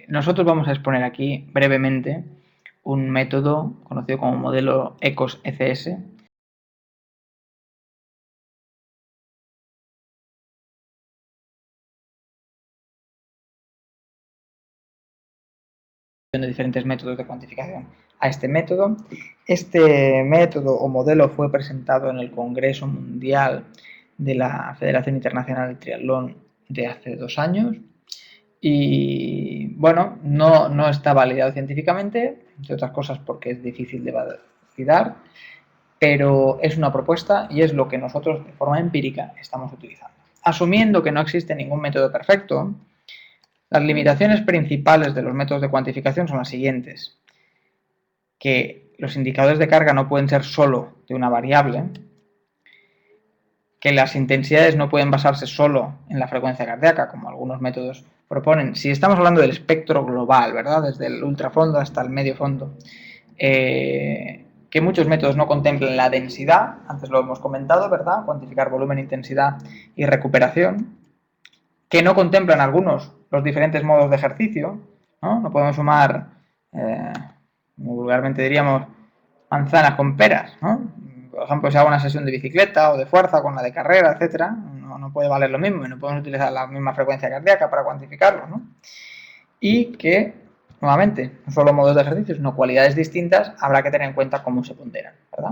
Nosotros vamos a exponer aquí brevemente un método conocido como modelo ECOS-ECS, de diferentes métodos de cuantificación a este método. Este método o modelo fue presentado en el Congreso Mundial de la Federación Internacional de Triatlón de hace 2 años y, bueno, no está validado científicamente, entre otras cosas porque es difícil de validar, pero es una propuesta y es lo que nosotros de forma empírica estamos utilizando. Asumiendo que no existe ningún método perfecto, las limitaciones principales de los métodos de cuantificación son las siguientes: que los indicadores de carga no pueden ser solo de una variable, que las intensidades no pueden basarse solo en la frecuencia cardíaca, como algunos métodos proponen. Si estamos hablando del espectro global, ¿verdad? Desde el ultrafondo hasta el medio fondo, que muchos métodos no contemplan la densidad, antes lo hemos comentado, ¿verdad? Cuantificar volumen, intensidad y recuperación, que no contemplan algunos los diferentes modos de ejercicio, ¿no? No podemos sumar, como vulgarmente diríamos, manzanas con peras, ¿no? Por ejemplo, si hago una sesión de bicicleta o de fuerza con la de carrera, etcétera, no puede valer lo mismo y no podemos utilizar la misma frecuencia cardíaca para cuantificarlo, ¿no? Y que, nuevamente, no solo modos de ejercicio, sino cualidades distintas, habrá que tener en cuenta cómo se ponderan, ¿verdad?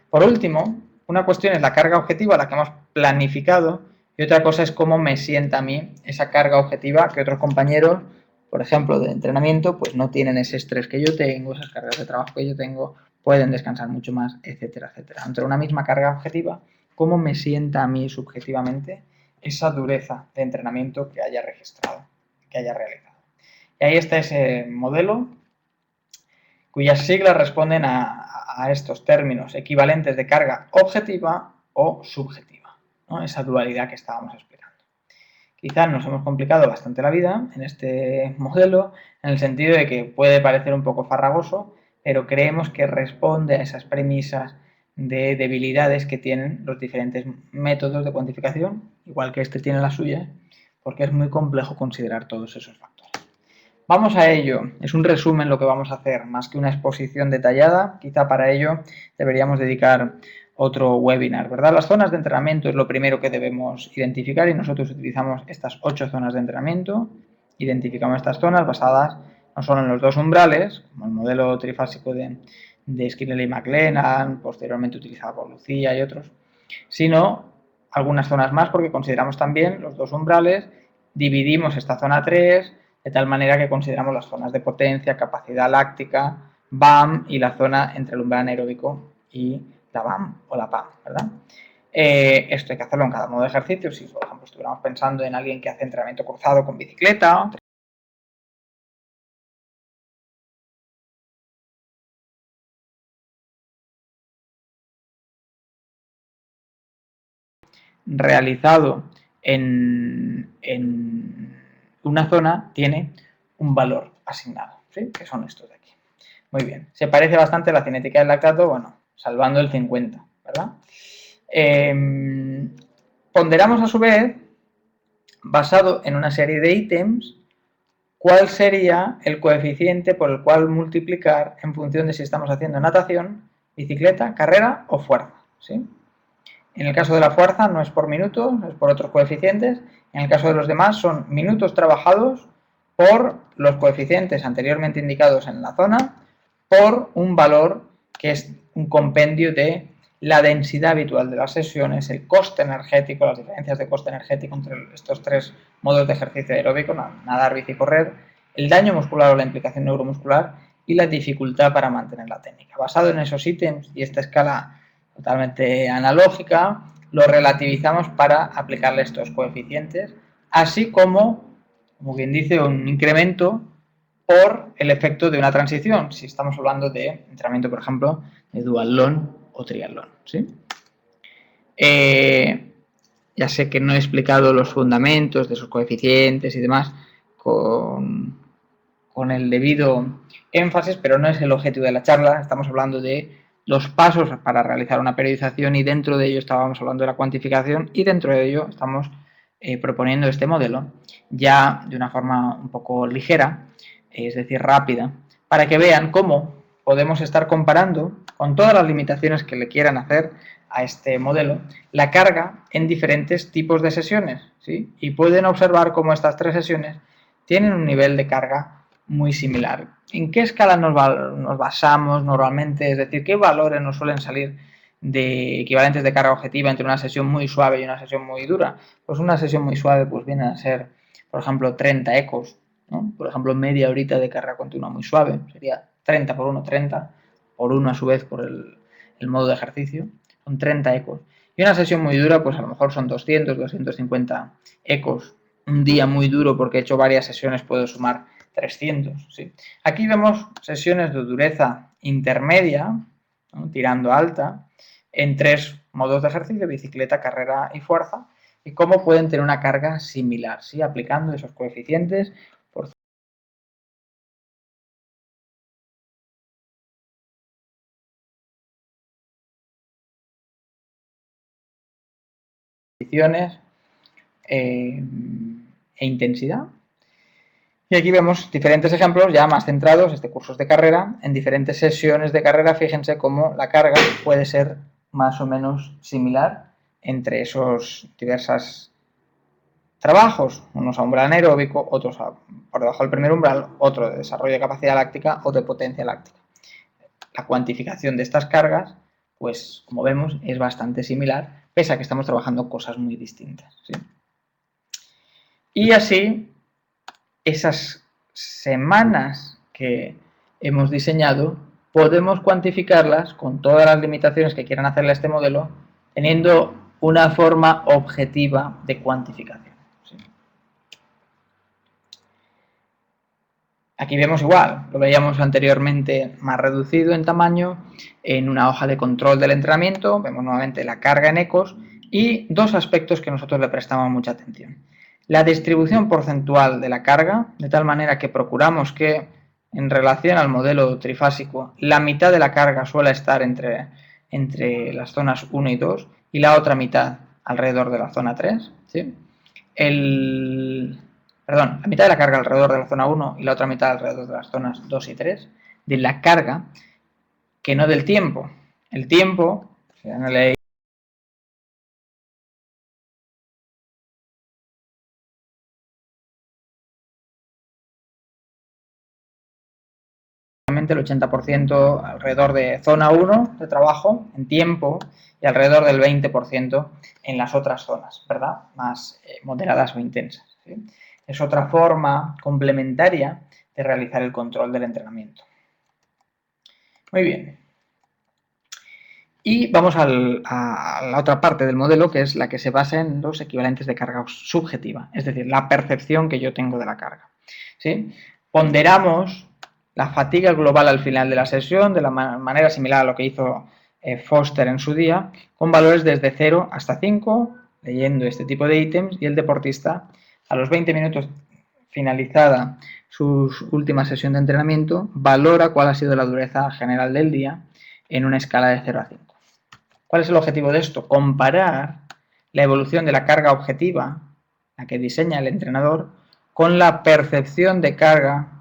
Por último, una cuestión es la carga objetiva, la que hemos planificado, y otra cosa es cómo me sienta a mí esa carga objetiva que otros compañeros, por ejemplo, de entrenamiento, pues no tienen ese estrés que yo tengo, esas cargas de trabajo que yo tengo, pueden descansar mucho más, etcétera, etcétera. Entre una misma carga objetiva, cómo me sienta a mí subjetivamente esa dureza de entrenamiento que haya registrado, que haya realizado. Y ahí está ese modelo cuyas siglas responden a estos términos equivalentes de carga objetiva o subjetiva, ¿no? Esa dualidad que estábamos explicando. Quizás nos hemos complicado bastante la vida en este modelo, en el sentido de que puede parecer un poco farragoso, pero creemos que responde a esas premisas de debilidades que tienen los diferentes métodos de cuantificación, igual que este tiene la suya, porque es muy complejo considerar todos esos factores. Vamos a ello. Es un resumen lo que vamos a hacer, más que una exposición detallada. Quizá para ello deberíamos dedicar otro webinar, ¿verdad? Las zonas de entrenamiento es lo primero que debemos identificar y nosotros utilizamos estas 8 zonas de entrenamiento. Identificamos estas zonas basadas no solo en los 2 umbrales, como el modelo trifásico de Skinner y McLennan, posteriormente utilizado por Lucía y otros, sino algunas zonas más porque consideramos también los 2 umbrales, dividimos esta zona 3, de tal manera que consideramos las zonas de potencia, capacidad láctica, BAM y la zona entre el umbral anaeróbico y la BAM o la PAM, ¿verdad? Esto hay que hacerlo en cada modo de ejercicio. Si, por ejemplo, estuviéramos pensando en alguien que hace entrenamiento cruzado con bicicleta, realizado en una zona, tiene un valor asignado, ¿sí? Que son estos de aquí. Muy bien. Se parece bastante a la cinética del lactato, bueno, salvando el 50, ¿verdad? Ponderamos a su vez, basado en una serie de ítems, cuál sería el coeficiente por el cual multiplicar en función de si estamos haciendo natación, bicicleta, carrera o fuerza, ¿sí? En el caso de la fuerza no es por minutos, es por otros coeficientes. En el caso de los demás son minutos trabajados por los coeficientes anteriormente indicados en la zona por un valor que es un compendio de la densidad habitual de las sesiones, el coste energético, las diferencias de coste energético entre estos tres modos de ejercicio aeróbico, nadar, bici, correr, el daño muscular o la implicación neuromuscular y la dificultad para mantener la técnica. Basado en esos ítems y esta escala totalmente analógica, lo relativizamos para aplicarle estos coeficientes, así como quien dice, un incremento por el efecto de una transición, si estamos hablando de entrenamiento, por ejemplo, de duatlón o triatlón, ¿sí? Ya sé que no he explicado los fundamentos de esos coeficientes y demás con el debido énfasis, pero no es el objetivo de la charla. Estamos hablando de los pasos para realizar una periodización y dentro de ello estábamos hablando de la cuantificación y dentro de ello estamos proponiendo este modelo ya de una forma un poco ligera, es decir, rápida, para que vean cómo podemos estar comparando con todas las limitaciones que le quieran hacer a este modelo, la carga en diferentes tipos de sesiones, ¿sí? Y pueden observar cómo estas tres sesiones tienen un nivel de carga muy similar. ¿En qué escala nos basamos normalmente? Es decir, ¿qué valores nos suelen salir de equivalentes de carga objetiva entre una sesión muy suave y una sesión muy dura? Pues una sesión muy suave pues viene a ser, por ejemplo, 30 ecos, ¿no? Por ejemplo, media horita de carga continua muy suave, sería 30 por 1, 30, por 1 a su vez por el modo de ejercicio, son 30 ecos. Y una sesión muy dura, pues a lo mejor son 200, 250 ecos. Un día muy duro porque he hecho varias sesiones puedo sumar 300. ¿Sí? Aquí vemos sesiones de dureza intermedia, ¿no? Tirando alta, en tres modos de ejercicio, bicicleta, carrera y fuerza, y cómo pueden tener una carga similar, ¿sí? Aplicando esos coeficientes por posiciones e intensidad. Y aquí vemos diferentes ejemplos ya más centrados, cursos de carrera, en diferentes sesiones de carrera. Fíjense cómo la carga puede ser más o menos similar entre esos diversos trabajos, unos a umbral anaeróbico, otros por debajo del primer umbral, otro de desarrollo de capacidad láctica o de potencia láctica. La cuantificación de estas cargas, pues como vemos, es bastante similar, pese a que estamos trabajando cosas muy distintas, ¿sí? Y así, esas semanas que hemos diseñado, podemos cuantificarlas con todas las limitaciones que quieran hacerle a este modelo, teniendo una forma objetiva de cuantificación, ¿sí? Aquí vemos igual, lo veíamos anteriormente más reducido en tamaño, en una hoja de control del entrenamiento, vemos nuevamente la carga en ecos y dos aspectos que nosotros le prestamos mucha atención. La distribución porcentual de la carga, de tal manera que procuramos que en relación al modelo trifásico, la mitad de la carga suele estar entre las zonas 1 y 2 y la otra mitad alrededor de la zona 3, ¿sí? La mitad de la carga alrededor de la zona 1 y la otra mitad alrededor de las zonas 2 y 3, de la carga, que no del tiempo. El tiempo, si no leí, el 80% alrededor de zona 1 de trabajo en tiempo y alrededor del 20% en las otras zonas, ¿verdad? Más moderadas o intensas, ¿sí? Es otra forma complementaria de realizar el control del entrenamiento. Muy bien. Y vamos a la otra parte del modelo, que es la que se basa en los equivalentes de carga subjetiva, es decir, la percepción que yo tengo de la carga, ¿sí? Ponderamos la fatiga global al final de la sesión de la manera similar a lo que hizo Foster en su día, con valores desde 0 hasta 5, leyendo este tipo de ítems, y el deportista a los 20 minutos finalizada su última sesión de entrenamiento valora cuál ha sido la dureza general del día en una escala de 0 a 5. ¿Cuál es el objetivo de esto? Comparar la evolución de la carga objetiva, la que diseña el entrenador, con la percepción de carga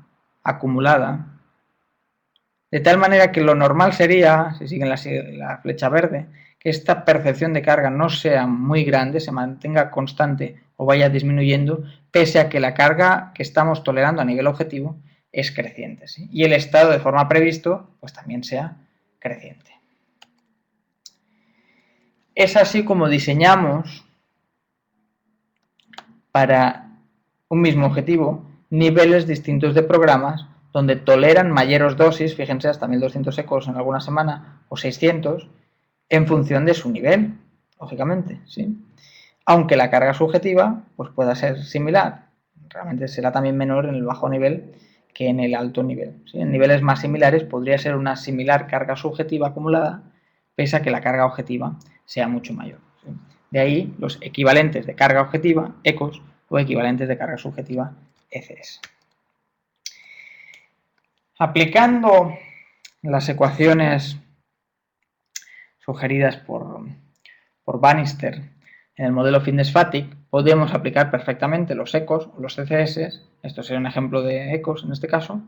acumulada, de tal manera que lo normal sería, si siguen la flecha verde, que esta percepción de carga no sea muy grande, se mantenga constante o vaya disminuyendo, pese a que la carga que estamos tolerando a nivel objetivo es creciente, ¿sí? Y el estado de forma previsto, pues también sea creciente. Es así como diseñamos para un mismo objetivo niveles distintos de programas donde toleran mayores dosis, fíjense, hasta 1200 ecos en alguna semana o 600, en función de su nivel, lógicamente, ¿sí? Aunque la carga subjetiva pues pueda ser similar, realmente será también menor en el bajo nivel que en el alto nivel, ¿sí? En niveles más similares podría ser una similar carga subjetiva acumulada, pese a que la carga objetiva sea mucho mayor, ¿sí? De ahí los equivalentes de carga objetiva, ecos, o equivalentes de carga subjetiva, ECS. Aplicando las ecuaciones sugeridas por Bannister en el modelo Fitness-Fatigue, podemos aplicar perfectamente los ecos o los ECS, esto sería un ejemplo de ecos en este caso,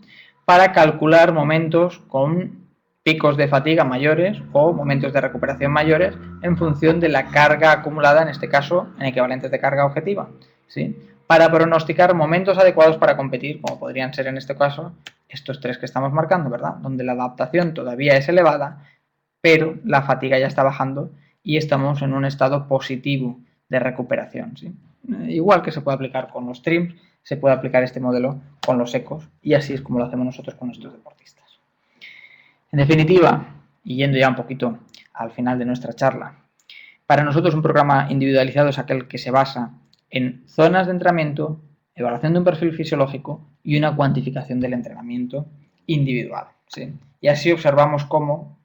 para calcular momentos con picos de fatiga mayores o momentos de recuperación mayores en función de la carga acumulada, en este caso en equivalentes de carga objetiva, ¿sí? Para pronosticar momentos adecuados para competir, como podrían ser en este caso estos tres que estamos marcando, ¿verdad? Donde la adaptación todavía es elevada, pero la fatiga ya está bajando y estamos en un estado positivo de recuperación, ¿sí? Igual que se puede aplicar con los trims, se puede aplicar este modelo con los ecos y así es como lo hacemos nosotros con nuestros deportistas. En definitiva, y yendo ya un poquito al final de nuestra charla, para nosotros un programa individualizado es aquel que se basa en zonas de entrenamiento, evaluación de un perfil fisiológico y una cuantificación del entrenamiento individual, ¿sí? Y así observamos cómo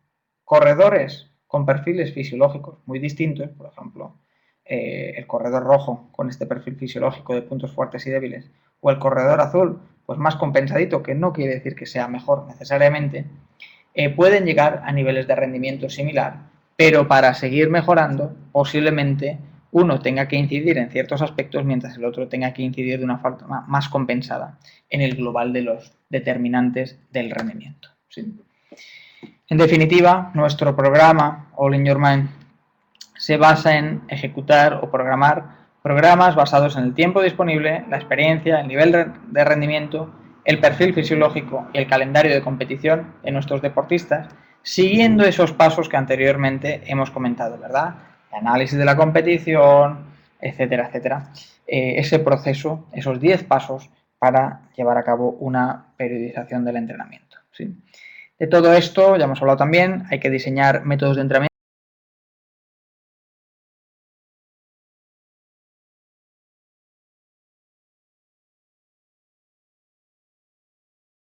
corredores con perfiles fisiológicos muy distintos, por ejemplo, el corredor rojo con este perfil fisiológico de puntos fuertes y débiles, o el corredor azul, pues más compensadito, que no quiere decir que sea mejor necesariamente, pueden llegar a niveles de rendimiento similar, pero para seguir mejorando, posiblemente uno tenga que incidir en ciertos aspectos mientras el otro tenga que incidir de una forma más compensada en el global de los determinantes del rendimiento, ¿sí? En definitiva, nuestro programa All in Your Mind se basa en ejecutar o programar programas basados en el tiempo disponible, la experiencia, el nivel de rendimiento, el perfil fisiológico y el calendario de competición de nuestros deportistas, siguiendo esos pasos que anteriormente hemos comentado, ¿verdad? El análisis de la competición, etcétera, etcétera. Ese proceso, esos 10 pasos para llevar a cabo una periodización del entrenamiento, ¿sí? De todo esto, ya hemos hablado también, hay que diseñar métodos de entrenamiento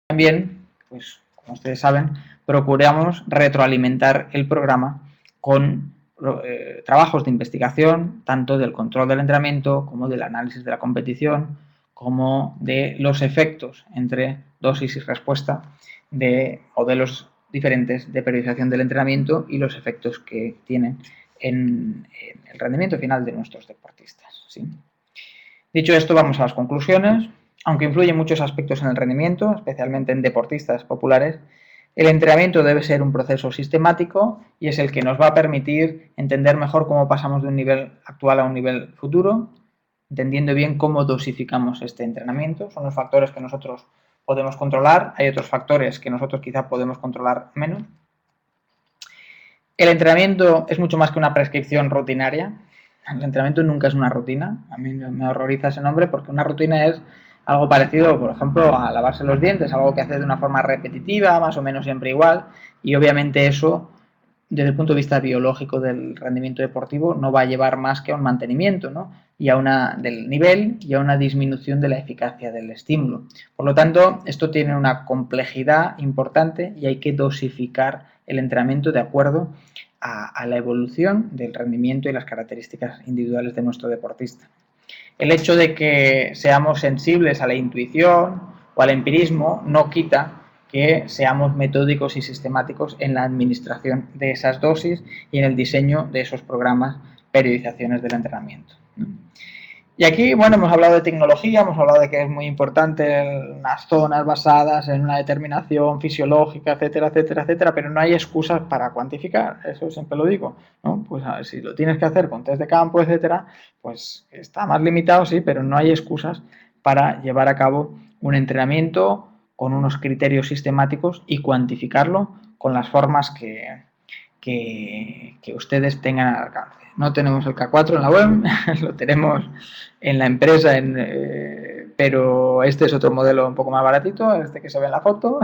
también, pues como ustedes saben, procuramos retroalimentar el programa con trabajos de investigación, tanto del control del entrenamiento como del análisis de la competición, como de los efectos entre dosis y respuesta de modelos diferentes de periodización del entrenamiento y los efectos que tienen en el rendimiento final de nuestros deportistas, ¿sí? Dicho esto, vamos a las conclusiones. Aunque influyen muchos aspectos en el rendimiento, especialmente en deportistas populares, el entrenamiento debe ser un proceso sistemático y es el que nos va a permitir entender mejor cómo pasamos de un nivel actual a un nivel futuro, entendiendo bien cómo dosificamos este entrenamiento. Son los factores que nosotros podemos controlar, hay otros factores que nosotros quizá podemos controlar menos. El entrenamiento es mucho más que una prescripción rutinaria. El entrenamiento nunca es una rutina. A mí me horroriza ese nombre porque una rutina es algo parecido, por ejemplo, a lavarse los dientes, algo que hace de una forma repetitiva, más o menos siempre igual, y obviamente eso, desde el punto de vista biológico del rendimiento deportivo, no va a llevar más que a un mantenimiento, ¿no? Y a una del nivel y a una disminución de la eficacia del estímulo. Por lo tanto, esto tiene una complejidad importante y hay que dosificar el entrenamiento de acuerdo a la evolución del rendimiento y las características individuales de nuestro deportista. El hecho de que seamos sensibles a la intuición o al empirismo no quita que seamos metódicos y sistemáticos en la administración de esas dosis y en el diseño de esos programas, periodizaciones del entrenamiento. Y aquí, bueno, hemos hablado de tecnología, hemos hablado de que es muy importante las zonas basadas en una determinación fisiológica, etcétera, etcétera, etcétera, pero no hay excusas para cuantificar, eso siempre lo digo, ¿no? Pues a ver, si lo tienes que hacer con test de campo, etcétera, pues está más limitado, sí, pero no hay excusas para llevar a cabo un entrenamiento con unos criterios sistemáticos y cuantificarlo con las formas que que ustedes tengan al alcance. No tenemos el K4 en la web, lo tenemos en la empresa, pero este es otro modelo un poco más baratito, este que se ve en la foto,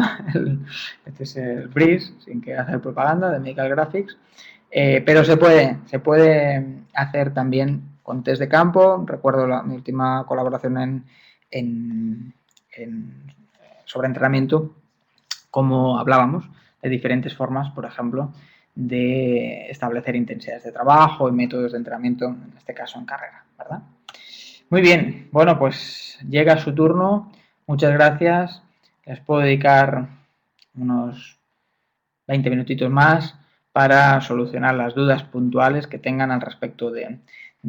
este es el Breeze, sin que hacer propaganda, de Medical Graphics, pero se puede hacer también con test de campo. Recuerdo mi última colaboración sobre entrenamiento, como hablábamos de diferentes formas, por ejemplo, de establecer intensidades de trabajo y métodos de entrenamiento, en este caso en carrera, ¿verdad? Muy bien, bueno, pues llega su turno. Muchas gracias. Les puedo dedicar unos 20 minutitos más para solucionar las dudas puntuales que tengan al respecto de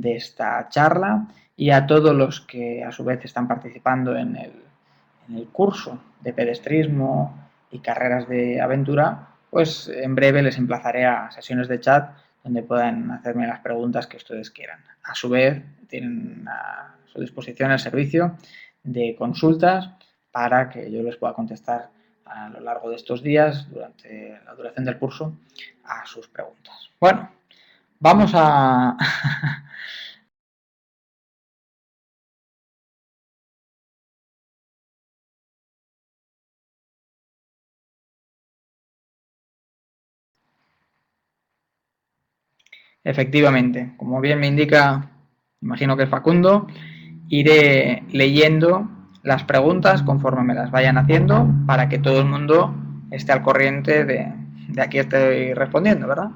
esta charla, y a todos los que a su vez están participando en el curso de pedestrismo y carreras de aventura, pues en breve les emplazaré a sesiones de chat donde puedan hacerme las preguntas que ustedes quieran. A su vez, tienen a su disposición el servicio de consultas para que yo les pueda contestar a lo largo de estos días, durante la duración del curso, a sus preguntas. Bueno, vamos a... Efectivamente, como bien me indica, imagino que es Facundo, iré leyendo las preguntas conforme me las vayan haciendo para que todo el mundo esté al corriente de aquí estoy respondiendo, ¿verdad?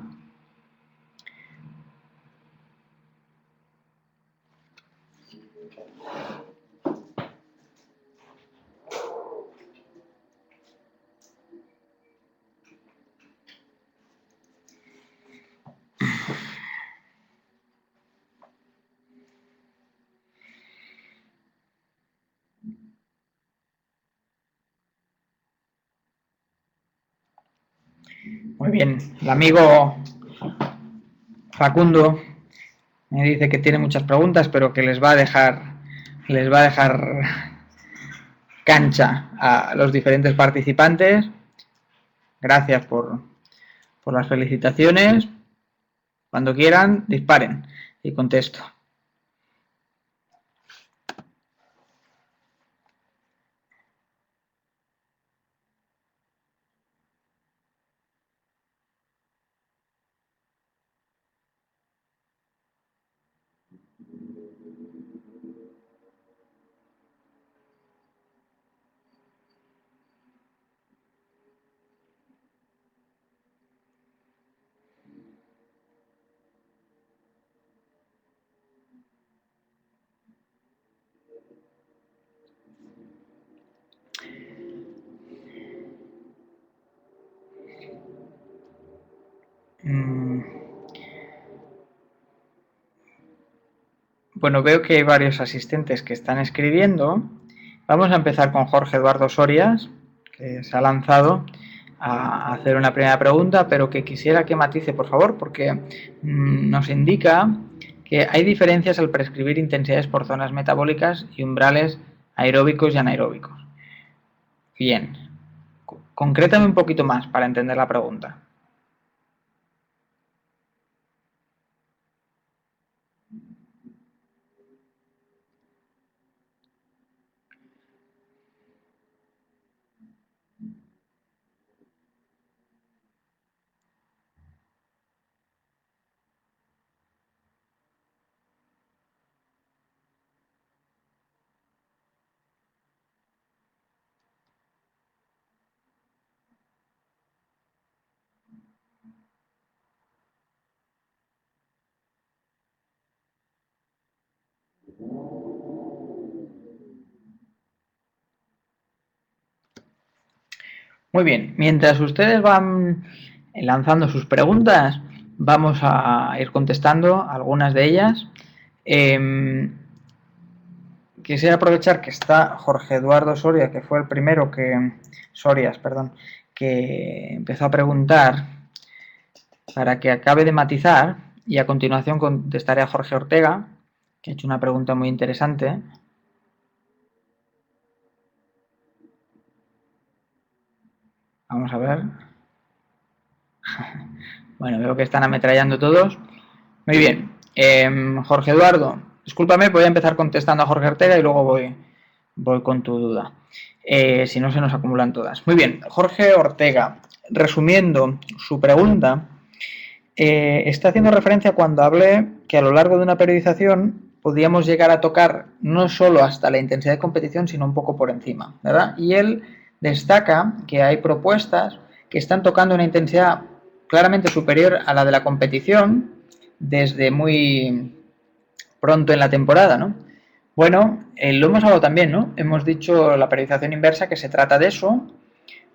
Muy bien, el amigo Facundo me dice que tiene muchas preguntas, pero que les va a dejar cancha a los diferentes participantes. Gracias por las felicitaciones. Cuando quieran, disparen y contesto. Bueno, veo que hay varios asistentes que están escribiendo. Vamos a empezar con Jorge Eduardo Sorias, que se ha lanzado a hacer una primera pregunta, pero que quisiera que matice, por favor, porque nos indica que hay diferencias al prescribir intensidades por zonas metabólicas y umbrales aeróbicos y anaeróbicos. Bien, concrétame un poquito más para entender la pregunta. Muy bien, mientras ustedes van lanzando sus preguntas, vamos a ir contestando algunas de ellas. Quisiera aprovechar que está Jorge Eduardo Soria, que fue el primero Sorias, perdón, que empezó a preguntar, para que acabe de matizar, y a continuación contestaré a Jorge Ortega, que ha hecho una pregunta muy interesante. Vamos a ver. Bueno, veo que están ametrallando todos. Muy bien. Jorge Eduardo, discúlpame, voy a empezar contestando a Jorge Ortega y luego voy con tu duda. Si no, se nos acumulan todas. Muy bien, Jorge Ortega, resumiendo su pregunta, está haciendo referencia cuando hablé que a lo largo de una periodización podíamos llegar a tocar no solo hasta la intensidad de competición, sino un poco por encima, ¿verdad? Y él destaca que hay propuestas que están tocando una intensidad claramente superior a la de la competición desde muy pronto en la temporada, ¿no? Bueno, lo hemos hablado también, ¿no? Hemos dicho la periodización inversa, que se trata de eso.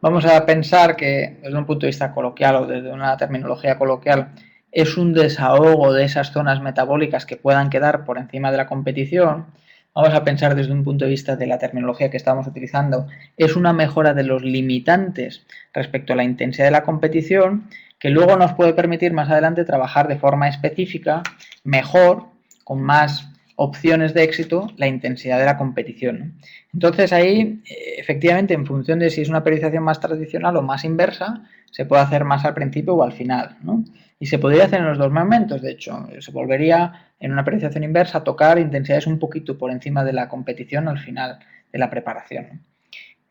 Vamos a pensar que desde un punto de vista coloquial o desde una terminología coloquial es un desahogo de esas zonas metabólicas que puedan quedar por encima de la competición. Vamos a pensar desde un punto de vista de la terminología que estamos utilizando, es una mejora de los limitantes respecto a la intensidad de la competición que luego nos puede permitir más adelante trabajar de forma específica, mejor, con más opciones de éxito, la intensidad de la competición. Entonces ahí, efectivamente, en función de si es una periodización más tradicional o más inversa, se puede hacer más al principio o al final, ¿no? Y se podría hacer en los dos momentos, de hecho, se volvería en una periodización inversa a tocar intensidades un poquito por encima de la competición al final de la preparación.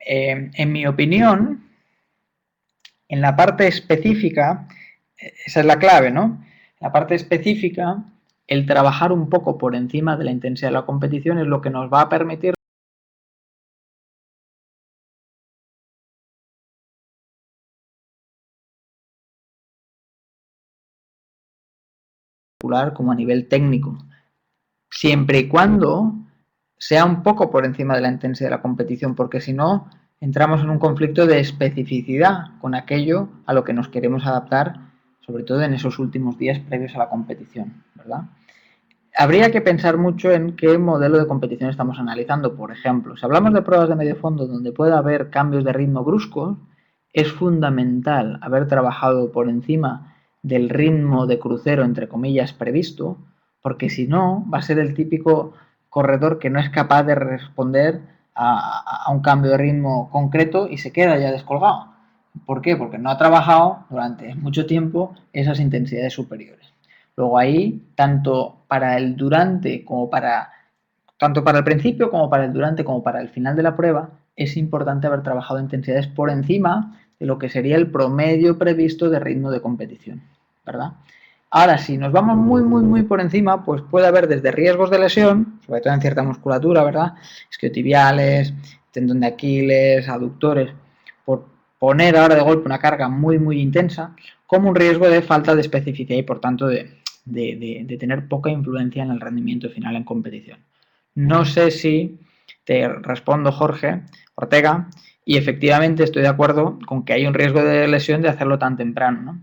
En mi opinión, en la parte específica, esa es la clave, ¿no? En la parte específica, el trabajar un poco por encima de la intensidad de la competición es lo que nos va a permitir como a nivel técnico, siempre y cuando sea un poco por encima de la intensidad de la competición, porque si no, entramos en un conflicto de especificidad con aquello a lo que nos queremos adaptar, sobre todo en esos últimos días previos a la competición, ¿verdad? Habría que pensar mucho en qué modelo de competición estamos analizando. Por ejemplo, si hablamos de pruebas de medio fondo donde pueda haber cambios de ritmo bruscos, es fundamental haber trabajado por encima del ritmo de crucero, entre comillas, previsto, porque si no, va a ser el típico corredor que no es capaz de responder a un cambio de ritmo concreto y se queda ya descolgado. ¿Por qué? Porque no ha trabajado durante mucho tiempo esas intensidades superiores. Luego ahí, tanto para el principio como para el durante como para el final de la prueba, es importante haber trabajado intensidades por encima de lo que sería el promedio previsto de ritmo de competición, ¿verdad? Ahora, si nos vamos muy por encima, pues puede haber desde riesgos de lesión, sobre todo en cierta musculatura, ¿verdad? Isquiotibiales, tendón de Aquiles, aductores, por poner ahora de golpe una carga muy intensa, como un riesgo de falta de especificidad y por tanto de tener poca influencia en el rendimiento final en competición. No sé si te respondo, Jorge Ortega, y efectivamente estoy de acuerdo con que hay un riesgo de lesión de hacerlo tan temprano, ¿no?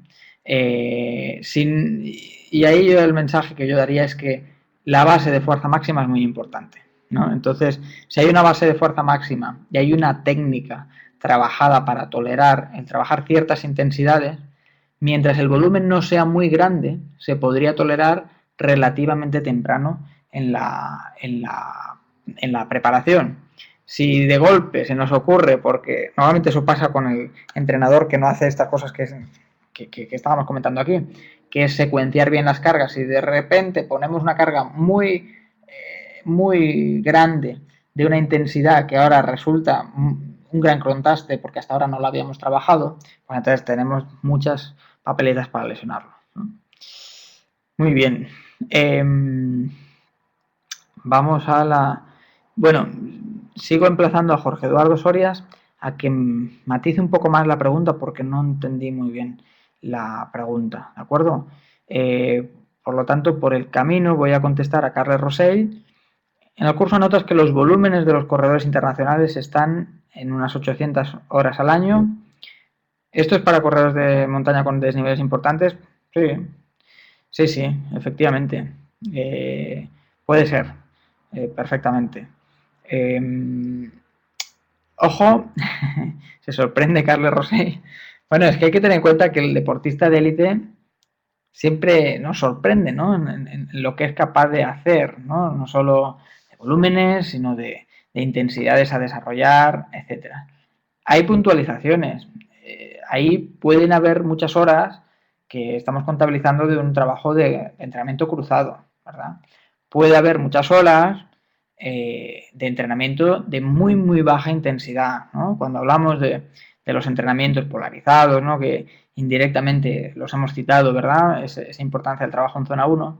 Y ahí el mensaje que yo daría es que la base de fuerza máxima es muy importante, ¿no? Entonces, si hay una base de fuerza máxima y hay una técnica trabajada para tolerar, en trabajar ciertas intensidades, mientras el volumen no sea muy grande, se podría tolerar relativamente temprano en la preparación. Si de golpe se nos ocurre, porque normalmente eso pasa con el entrenador que no hace estas cosas que estábamos comentando aquí, que es secuenciar bien las cargas, y de repente ponemos una carga muy grande de una intensidad que ahora resulta un gran contraste porque hasta ahora no lo habíamos trabajado, pues entonces tenemos muchas papeletas para lesionarlo, ¿no? Muy bien. Vamos a la... Bueno, sigo emplazando a Jorge Eduardo Sorias a que matice un poco más la pregunta porque no entendí muy bien la pregunta, ¿de acuerdo? Por lo tanto, por el camino voy a contestar a Carles Rosell. En el curso notas que los volúmenes de los corredores internacionales están en unas 800 horas al año. ¿Esto es para corredores de montaña con desniveles importantes? Sí, efectivamente. Puede ser, perfectamente. Ojo, se sorprende Carles Rosell. Bueno, es que hay que tener en cuenta que el deportista de élite siempre nos sorprende, ¿no? En lo que es capaz de hacer, ¿no? No solo de volúmenes, sino de intensidades a desarrollar, etcétera. Hay puntualizaciones. Ahí pueden haber muchas horas que estamos contabilizando de un trabajo de entrenamiento cruzado, ¿verdad? Puede haber muchas horas de entrenamiento de muy baja intensidad, ¿no? Cuando hablamos de los entrenamientos polarizados, ¿no? Que indirectamente los hemos citado, ¿verdad? Esa importancia del trabajo en zona 1,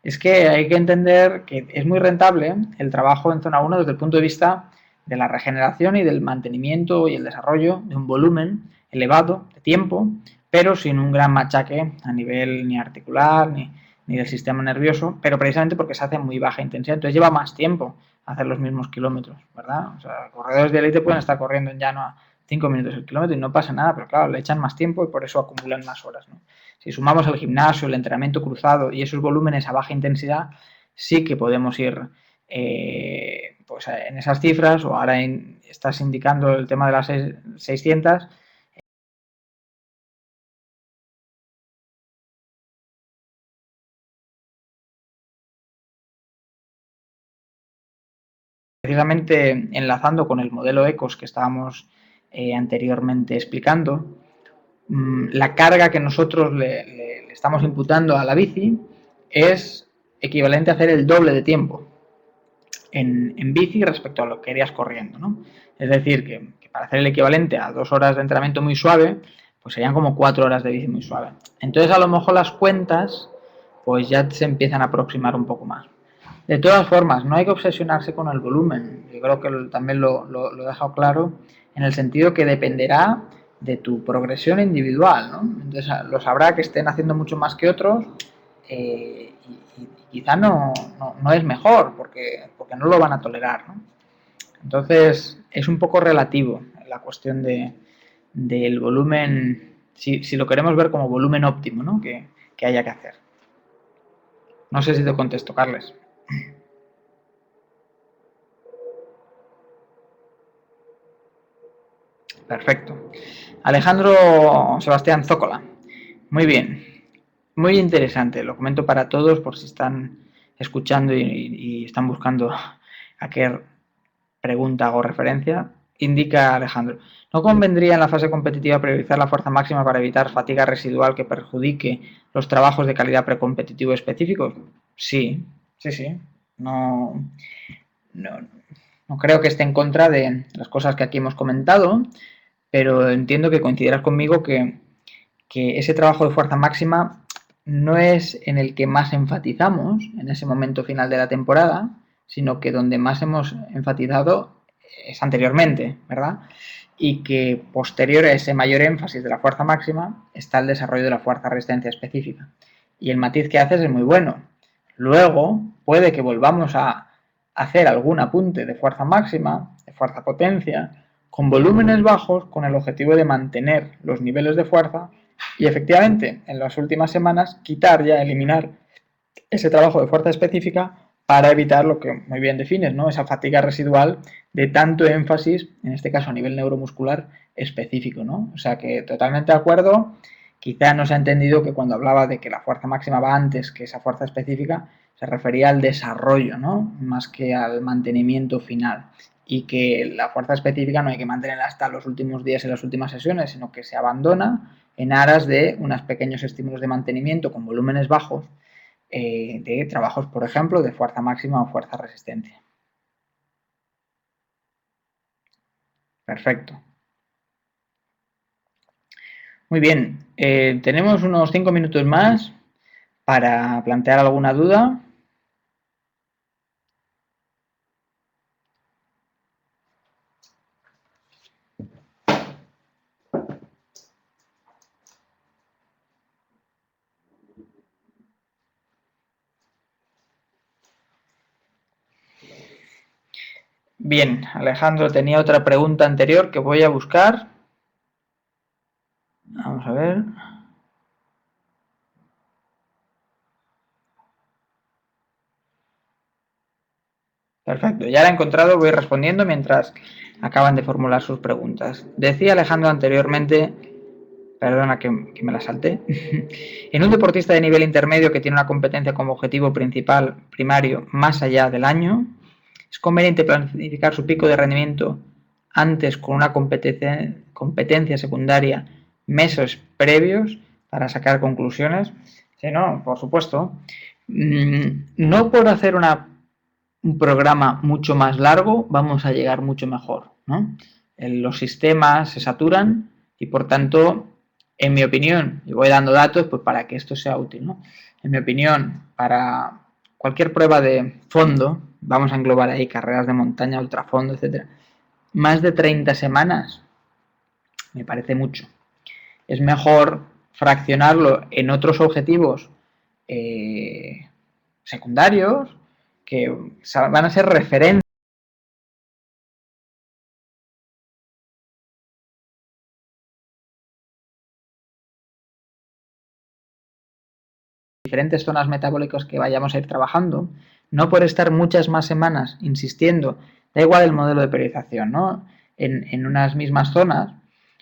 es que hay que entender que es muy rentable el trabajo en zona 1 desde el punto de vista de la regeneración y del mantenimiento y el desarrollo de un volumen elevado de tiempo, pero sin un gran machaque a nivel ni articular ni del sistema nervioso, pero precisamente porque se hace muy baja intensidad. Entonces lleva más tiempo hacer los mismos kilómetros, ¿verdad? O sea, corredores de élite pueden estar corriendo en llano a 5 minutos el kilómetro y no pasa nada, pero claro, le echan más tiempo y por eso acumulan más horas, ¿no? Si sumamos el gimnasio, el entrenamiento cruzado y esos volúmenes a baja intensidad, sí que podemos ir pues en esas cifras, o ahora estás indicando el tema de las 600, precisamente enlazando con el modelo ECOS que estábamos anteriormente explicando, la carga que nosotros le estamos imputando a la bici es equivalente a hacer el doble de tiempo en bici respecto a lo que harías corriendo, ¿no? Es decir, que para hacer el equivalente a 2 horas de entrenamiento muy suave, pues serían como 4 horas de bici muy suave. Entonces, a lo mejor las cuentas, pues ya se empiezan a aproximar un poco más. De todas formas, no hay que obsesionarse con el volumen. Yo creo que también lo he dejado claro, en el sentido que dependerá de tu progresión individual, ¿no? Entonces, los habrá que estén haciendo mucho más que otros y quizá no es mejor porque no lo van a tolerar, ¿no? Entonces, es un poco relativo la cuestión del volumen, si lo queremos ver como volumen óptimo, ¿no? que haya que hacer. No sé si te contesto, Carles. Perfecto. Alejandro Sebastián Zócola. Muy bien. Muy interesante. Lo comento para todos por si están escuchando y están buscando a qué pregunta hago referencia. Indica Alejandro. ¿No convendría en la fase competitiva priorizar la fuerza máxima para evitar fatiga residual que perjudique los trabajos de calidad precompetitivo específicos? Sí, sí, sí. No, no, no creo que esté en contra de las cosas que aquí hemos comentado, pero entiendo que coincidirás conmigo que ese trabajo de fuerza máxima no es en el que más enfatizamos en ese momento final de la temporada, sino que donde más hemos enfatizado es anteriormente, ¿verdad? Y que posterior a ese mayor énfasis de la fuerza máxima está el desarrollo de la fuerza resistencia específica. Y el matiz que haces es muy bueno. Luego puede que volvamos a hacer algún apunte de fuerza máxima, de fuerza potencia, con volúmenes bajos con el objetivo de mantener los niveles de fuerza y efectivamente en las últimas semanas quitar ya, eliminar ese trabajo de fuerza específica para evitar lo que muy bien defines, ¿no? Esa fatiga residual de tanto énfasis, en este caso a nivel neuromuscular específico, ¿no? O sea que totalmente de acuerdo, quizá no se ha entendido que cuando hablaba de que la fuerza máxima va antes que esa fuerza específica, se refería al desarrollo, ¿no? Más que al mantenimiento final. Y que la fuerza específica no hay que mantenerla hasta los últimos días en las últimas sesiones, sino que se abandona en aras de unos pequeños estímulos de mantenimiento con volúmenes bajos de trabajos, por ejemplo, de fuerza máxima o fuerza resistencia. Perfecto. Muy bien, tenemos unos 5 minutos más para plantear alguna duda. Bien, Alejandro tenía otra pregunta anterior que voy a buscar. Vamos a ver. Perfecto, ya la he encontrado, voy respondiendo mientras acaban de formular sus preguntas. Decía Alejandro anteriormente, perdona que me la salté, en un deportista de nivel intermedio que tiene una competencia como objetivo principal, primario, más allá del año, es conveniente planificar su pico de rendimiento antes con una competencia secundaria meses previos para sacar conclusiones. Sí, no, por supuesto. No por hacer un programa mucho más largo vamos a llegar mucho mejor, ¿no? Los sistemas se saturan y por tanto, en mi opinión, y voy dando datos pues para que esto sea útil, ¿no? En mi opinión, para cualquier prueba de fondo, vamos a englobar ahí carreras de montaña, ultrafondo, etcétera, más de 30 semanas me parece mucho. Es mejor fraccionarlo en otros objetivos secundarios que van a ser referentes diferentes zonas metabólicas que vayamos a ir trabajando, no por estar muchas más semanas insistiendo, da igual el modelo de periodización, ¿no? En unas mismas zonas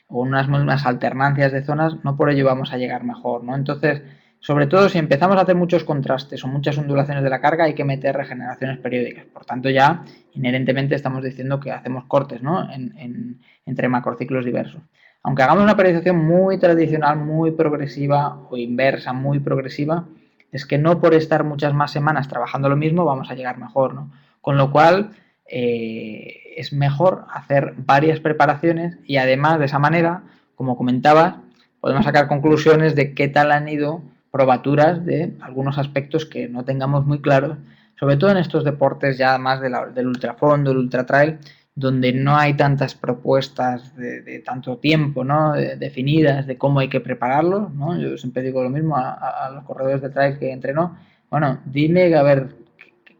o en unas mismas alternancias de zonas, no por ello vamos a llegar mejor, ¿no? Entonces, sobre todo si empezamos a hacer muchos contrastes o muchas ondulaciones de la carga, hay que meter regeneraciones periódicas. Por tanto, ya inherentemente estamos diciendo que hacemos cortes, ¿no? Entre macrociclos diversos. Aunque hagamos una periodización muy tradicional, muy progresiva o inversa, muy progresiva, es que no por estar muchas más semanas trabajando lo mismo vamos a llegar mejor, ¿no? Con lo cual, es mejor hacer varias preparaciones y además de esa manera, como comentaba, podemos sacar conclusiones de qué tal han ido probaturas de algunos aspectos que no tengamos muy claros, sobre todo en estos deportes ya más del ultrafondo, el ultratrail, donde no hay tantas propuestas de tanto tiempo, ¿no? Definidas de cómo hay que prepararlo, ¿no? Yo siempre digo lo mismo a los corredores de trail que entreno. Bueno, dime a ver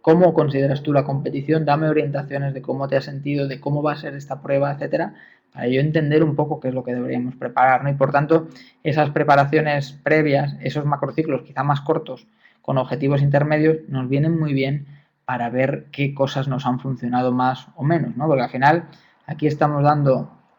cómo consideras tú la competición, dame orientaciones de cómo te has sentido, de cómo va a ser esta prueba, etcétera, para yo entender un poco qué es lo que deberíamos preparar, ¿no? Y por tanto, esas preparaciones previas, esos macrociclos quizá más cortos, con objetivos intermedios, nos vienen muy bien para ver qué cosas nos han funcionado más o menos, ¿no? Porque al final aquí estamos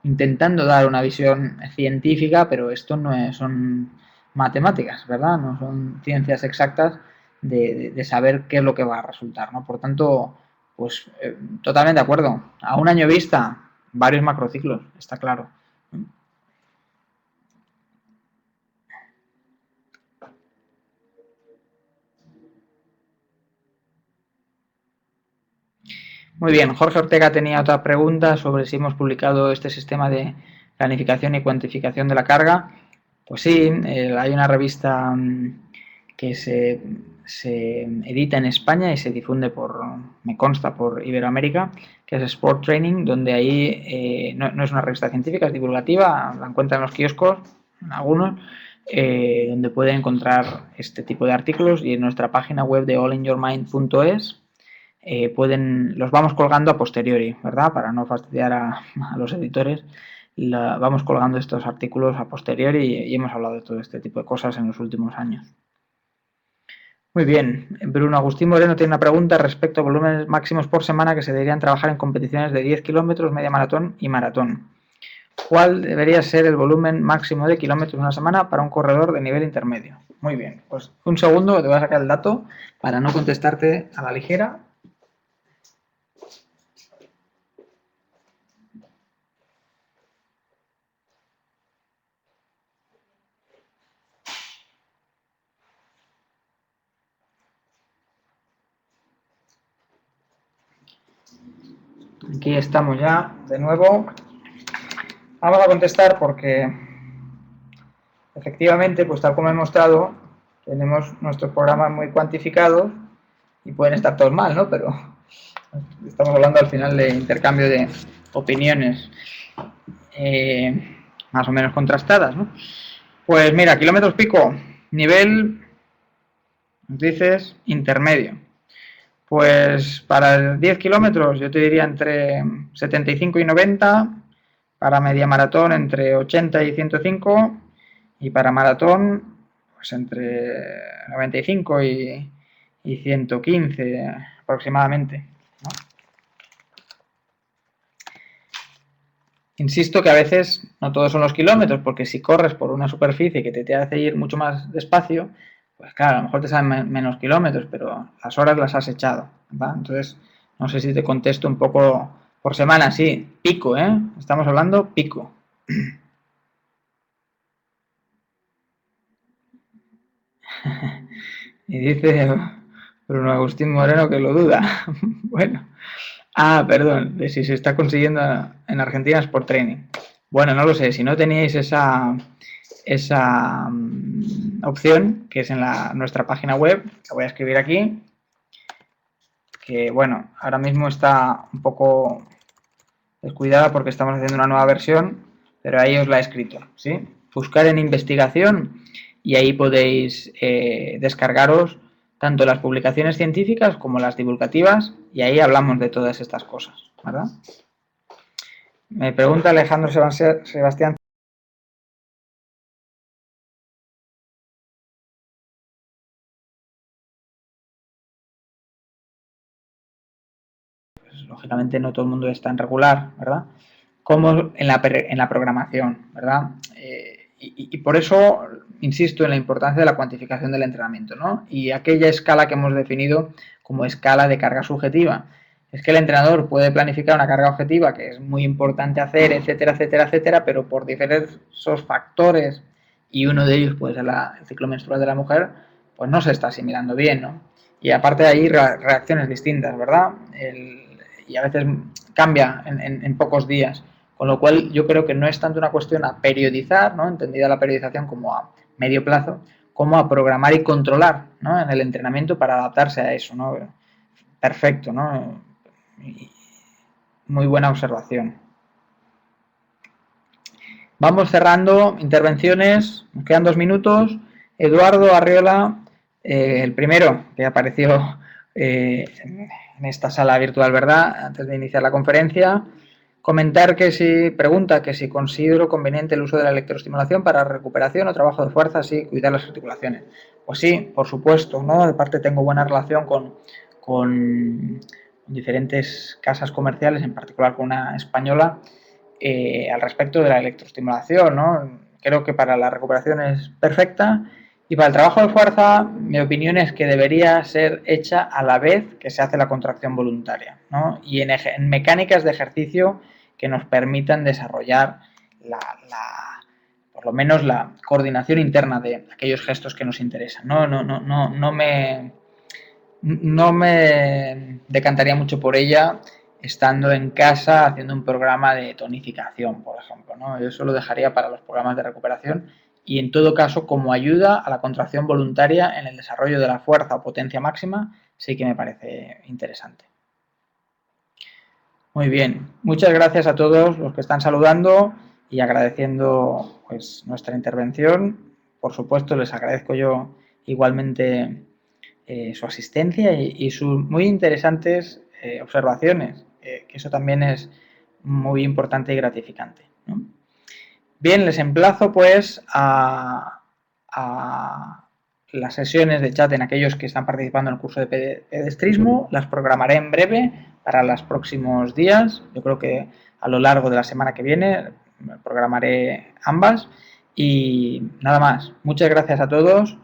intentando dar una visión científica, pero esto no son matemáticas, ¿verdad? No son ciencias exactas de saber qué es lo que va a resultar, ¿no? Por tanto, pues totalmente de acuerdo. A un año vista, varios macrociclos, está claro. Muy bien, Jorge Ortega tenía otra pregunta sobre si hemos publicado este sistema de planificación y cuantificación de la carga. Pues sí, hay una revista que se edita en España y se difunde me consta, por Iberoamérica, que es Sport Training, donde ahí no es una revista científica, es divulgativa, la encuentran en los kioscos, algunos, donde pueden encontrar este tipo de artículos y en nuestra página web de allinyourmind.es los vamos colgando a posteriori, ¿verdad? Para no fastidiar a los editores, vamos colgando estos artículos a posteriori y hemos hablado de todo este tipo de cosas en los últimos años. Muy bien, Bruno Agustín Moreno tiene una pregunta respecto a volúmenes máximos por semana que se deberían trabajar en competiciones de 10 kilómetros, media maratón y maratón. ¿Cuál debería ser el volumen máximo de kilómetros en una semana para un corredor de nivel intermedio? Muy bien, pues un segundo que te voy a sacar el dato para no contestarte a la ligera. Aquí estamos ya de nuevo. Vamos a contestar porque efectivamente, pues tal como he mostrado, tenemos nuestros programas muy cuantificados y pueden estar todos mal, ¿no? Pero estamos hablando al final de intercambio de opiniones más o menos contrastadas, ¿no? Pues mira, kilómetros pico, nivel, dices, intermedio. Pues para 10 kilómetros yo te diría entre 75 y 90, para media maratón entre 80 y 105 y para maratón pues entre 95 y 115 aproximadamente, ¿no? Insisto que a veces no todos son los kilómetros, porque si corres por una superficie que te hace ir mucho más despacio, pues claro, a lo mejor te salen menos kilómetros, pero las horas las has echado, ¿va? Entonces, no sé si te contesto un poco por semana, sí, pico, ¿eh? Estamos hablando pico. Y dice Bruno Agustín Moreno que lo duda. Bueno. Perdón, de si se está consiguiendo en Argentina es por training. Bueno, no lo sé, si no teníais esa opción, que es en nuestra página web, la voy a escribir aquí, que bueno, ahora mismo está un poco descuidada porque estamos haciendo una nueva versión, pero ahí os la he escrito, ¿sí? Buscar en investigación y ahí podéis descargaros tanto las publicaciones científicas como las divulgativas y ahí hablamos de todas estas cosas, ¿verdad? Me pregunta Alejandro Sebastián. Pues, lógicamente no todo el mundo es tan regular, ¿verdad? Como en la programación, ¿verdad? Y por eso insisto en la importancia de la cuantificación del entrenamiento, ¿no? Y aquella escala que hemos definido como escala de carga subjetiva. Es que el entrenador puede planificar una carga objetiva que es muy importante hacer, etcétera, etcétera, etcétera, pero por diversos factores, y uno de ellos puede ser el ciclo menstrual de la mujer, pues no se está asimilando bien, ¿no? Y aparte de ahí reacciones distintas, ¿verdad? Y a veces cambia en pocos días. Con lo cual yo creo que no es tanto una cuestión a periodizar, ¿no? Entendida la periodización como a medio plazo, como a programar y controlar, ¿no? En el entrenamiento para adaptarse a eso, ¿no? Perfecto, ¿no? Muy buena observación. Vamos cerrando intervenciones, nos quedan 2 minutos. Eduardo Arriola, el primero que apareció en esta sala virtual, ¿verdad? Antes de iniciar la conferencia. Comentar pregunta que si considero conveniente el uso de la electroestimulación para recuperación o trabajo de fuerza, y cuidar las articulaciones. Pues sí, por supuesto, ¿no? De parte tengo buena relación con diferentes casas comerciales, en particular con una española, al respecto de la electroestimulación, ¿no? Creo que para la recuperación es perfecta y para el trabajo de fuerza mi opinión es que debería ser hecha a la vez que se hace la contracción voluntaria, ¿no? Y en mecánicas de ejercicio que nos permitan desarrollar por lo menos la coordinación interna de aquellos gestos que nos interesan. No me decantaría mucho por ella estando en casa haciendo un programa de tonificación, por ejemplo, ¿no? Yo eso lo dejaría para los programas de recuperación y en todo caso como ayuda a la contracción voluntaria en el desarrollo de la fuerza o potencia máxima sí que me parece interesante. Muy bien, muchas gracias a todos los que están saludando y agradeciendo pues nuestra intervención. Por supuesto les agradezco yo igualmente su asistencia y sus muy interesantes observaciones, que eso también es muy importante y gratificante, ¿no? Bien, les emplazo pues a las sesiones de chat en aquellos que están participando en el curso de pedestrismo. Las programaré en breve para los próximos días. Yo creo que a lo largo de la semana que viene programaré ambas. Y nada más. Muchas gracias a todos.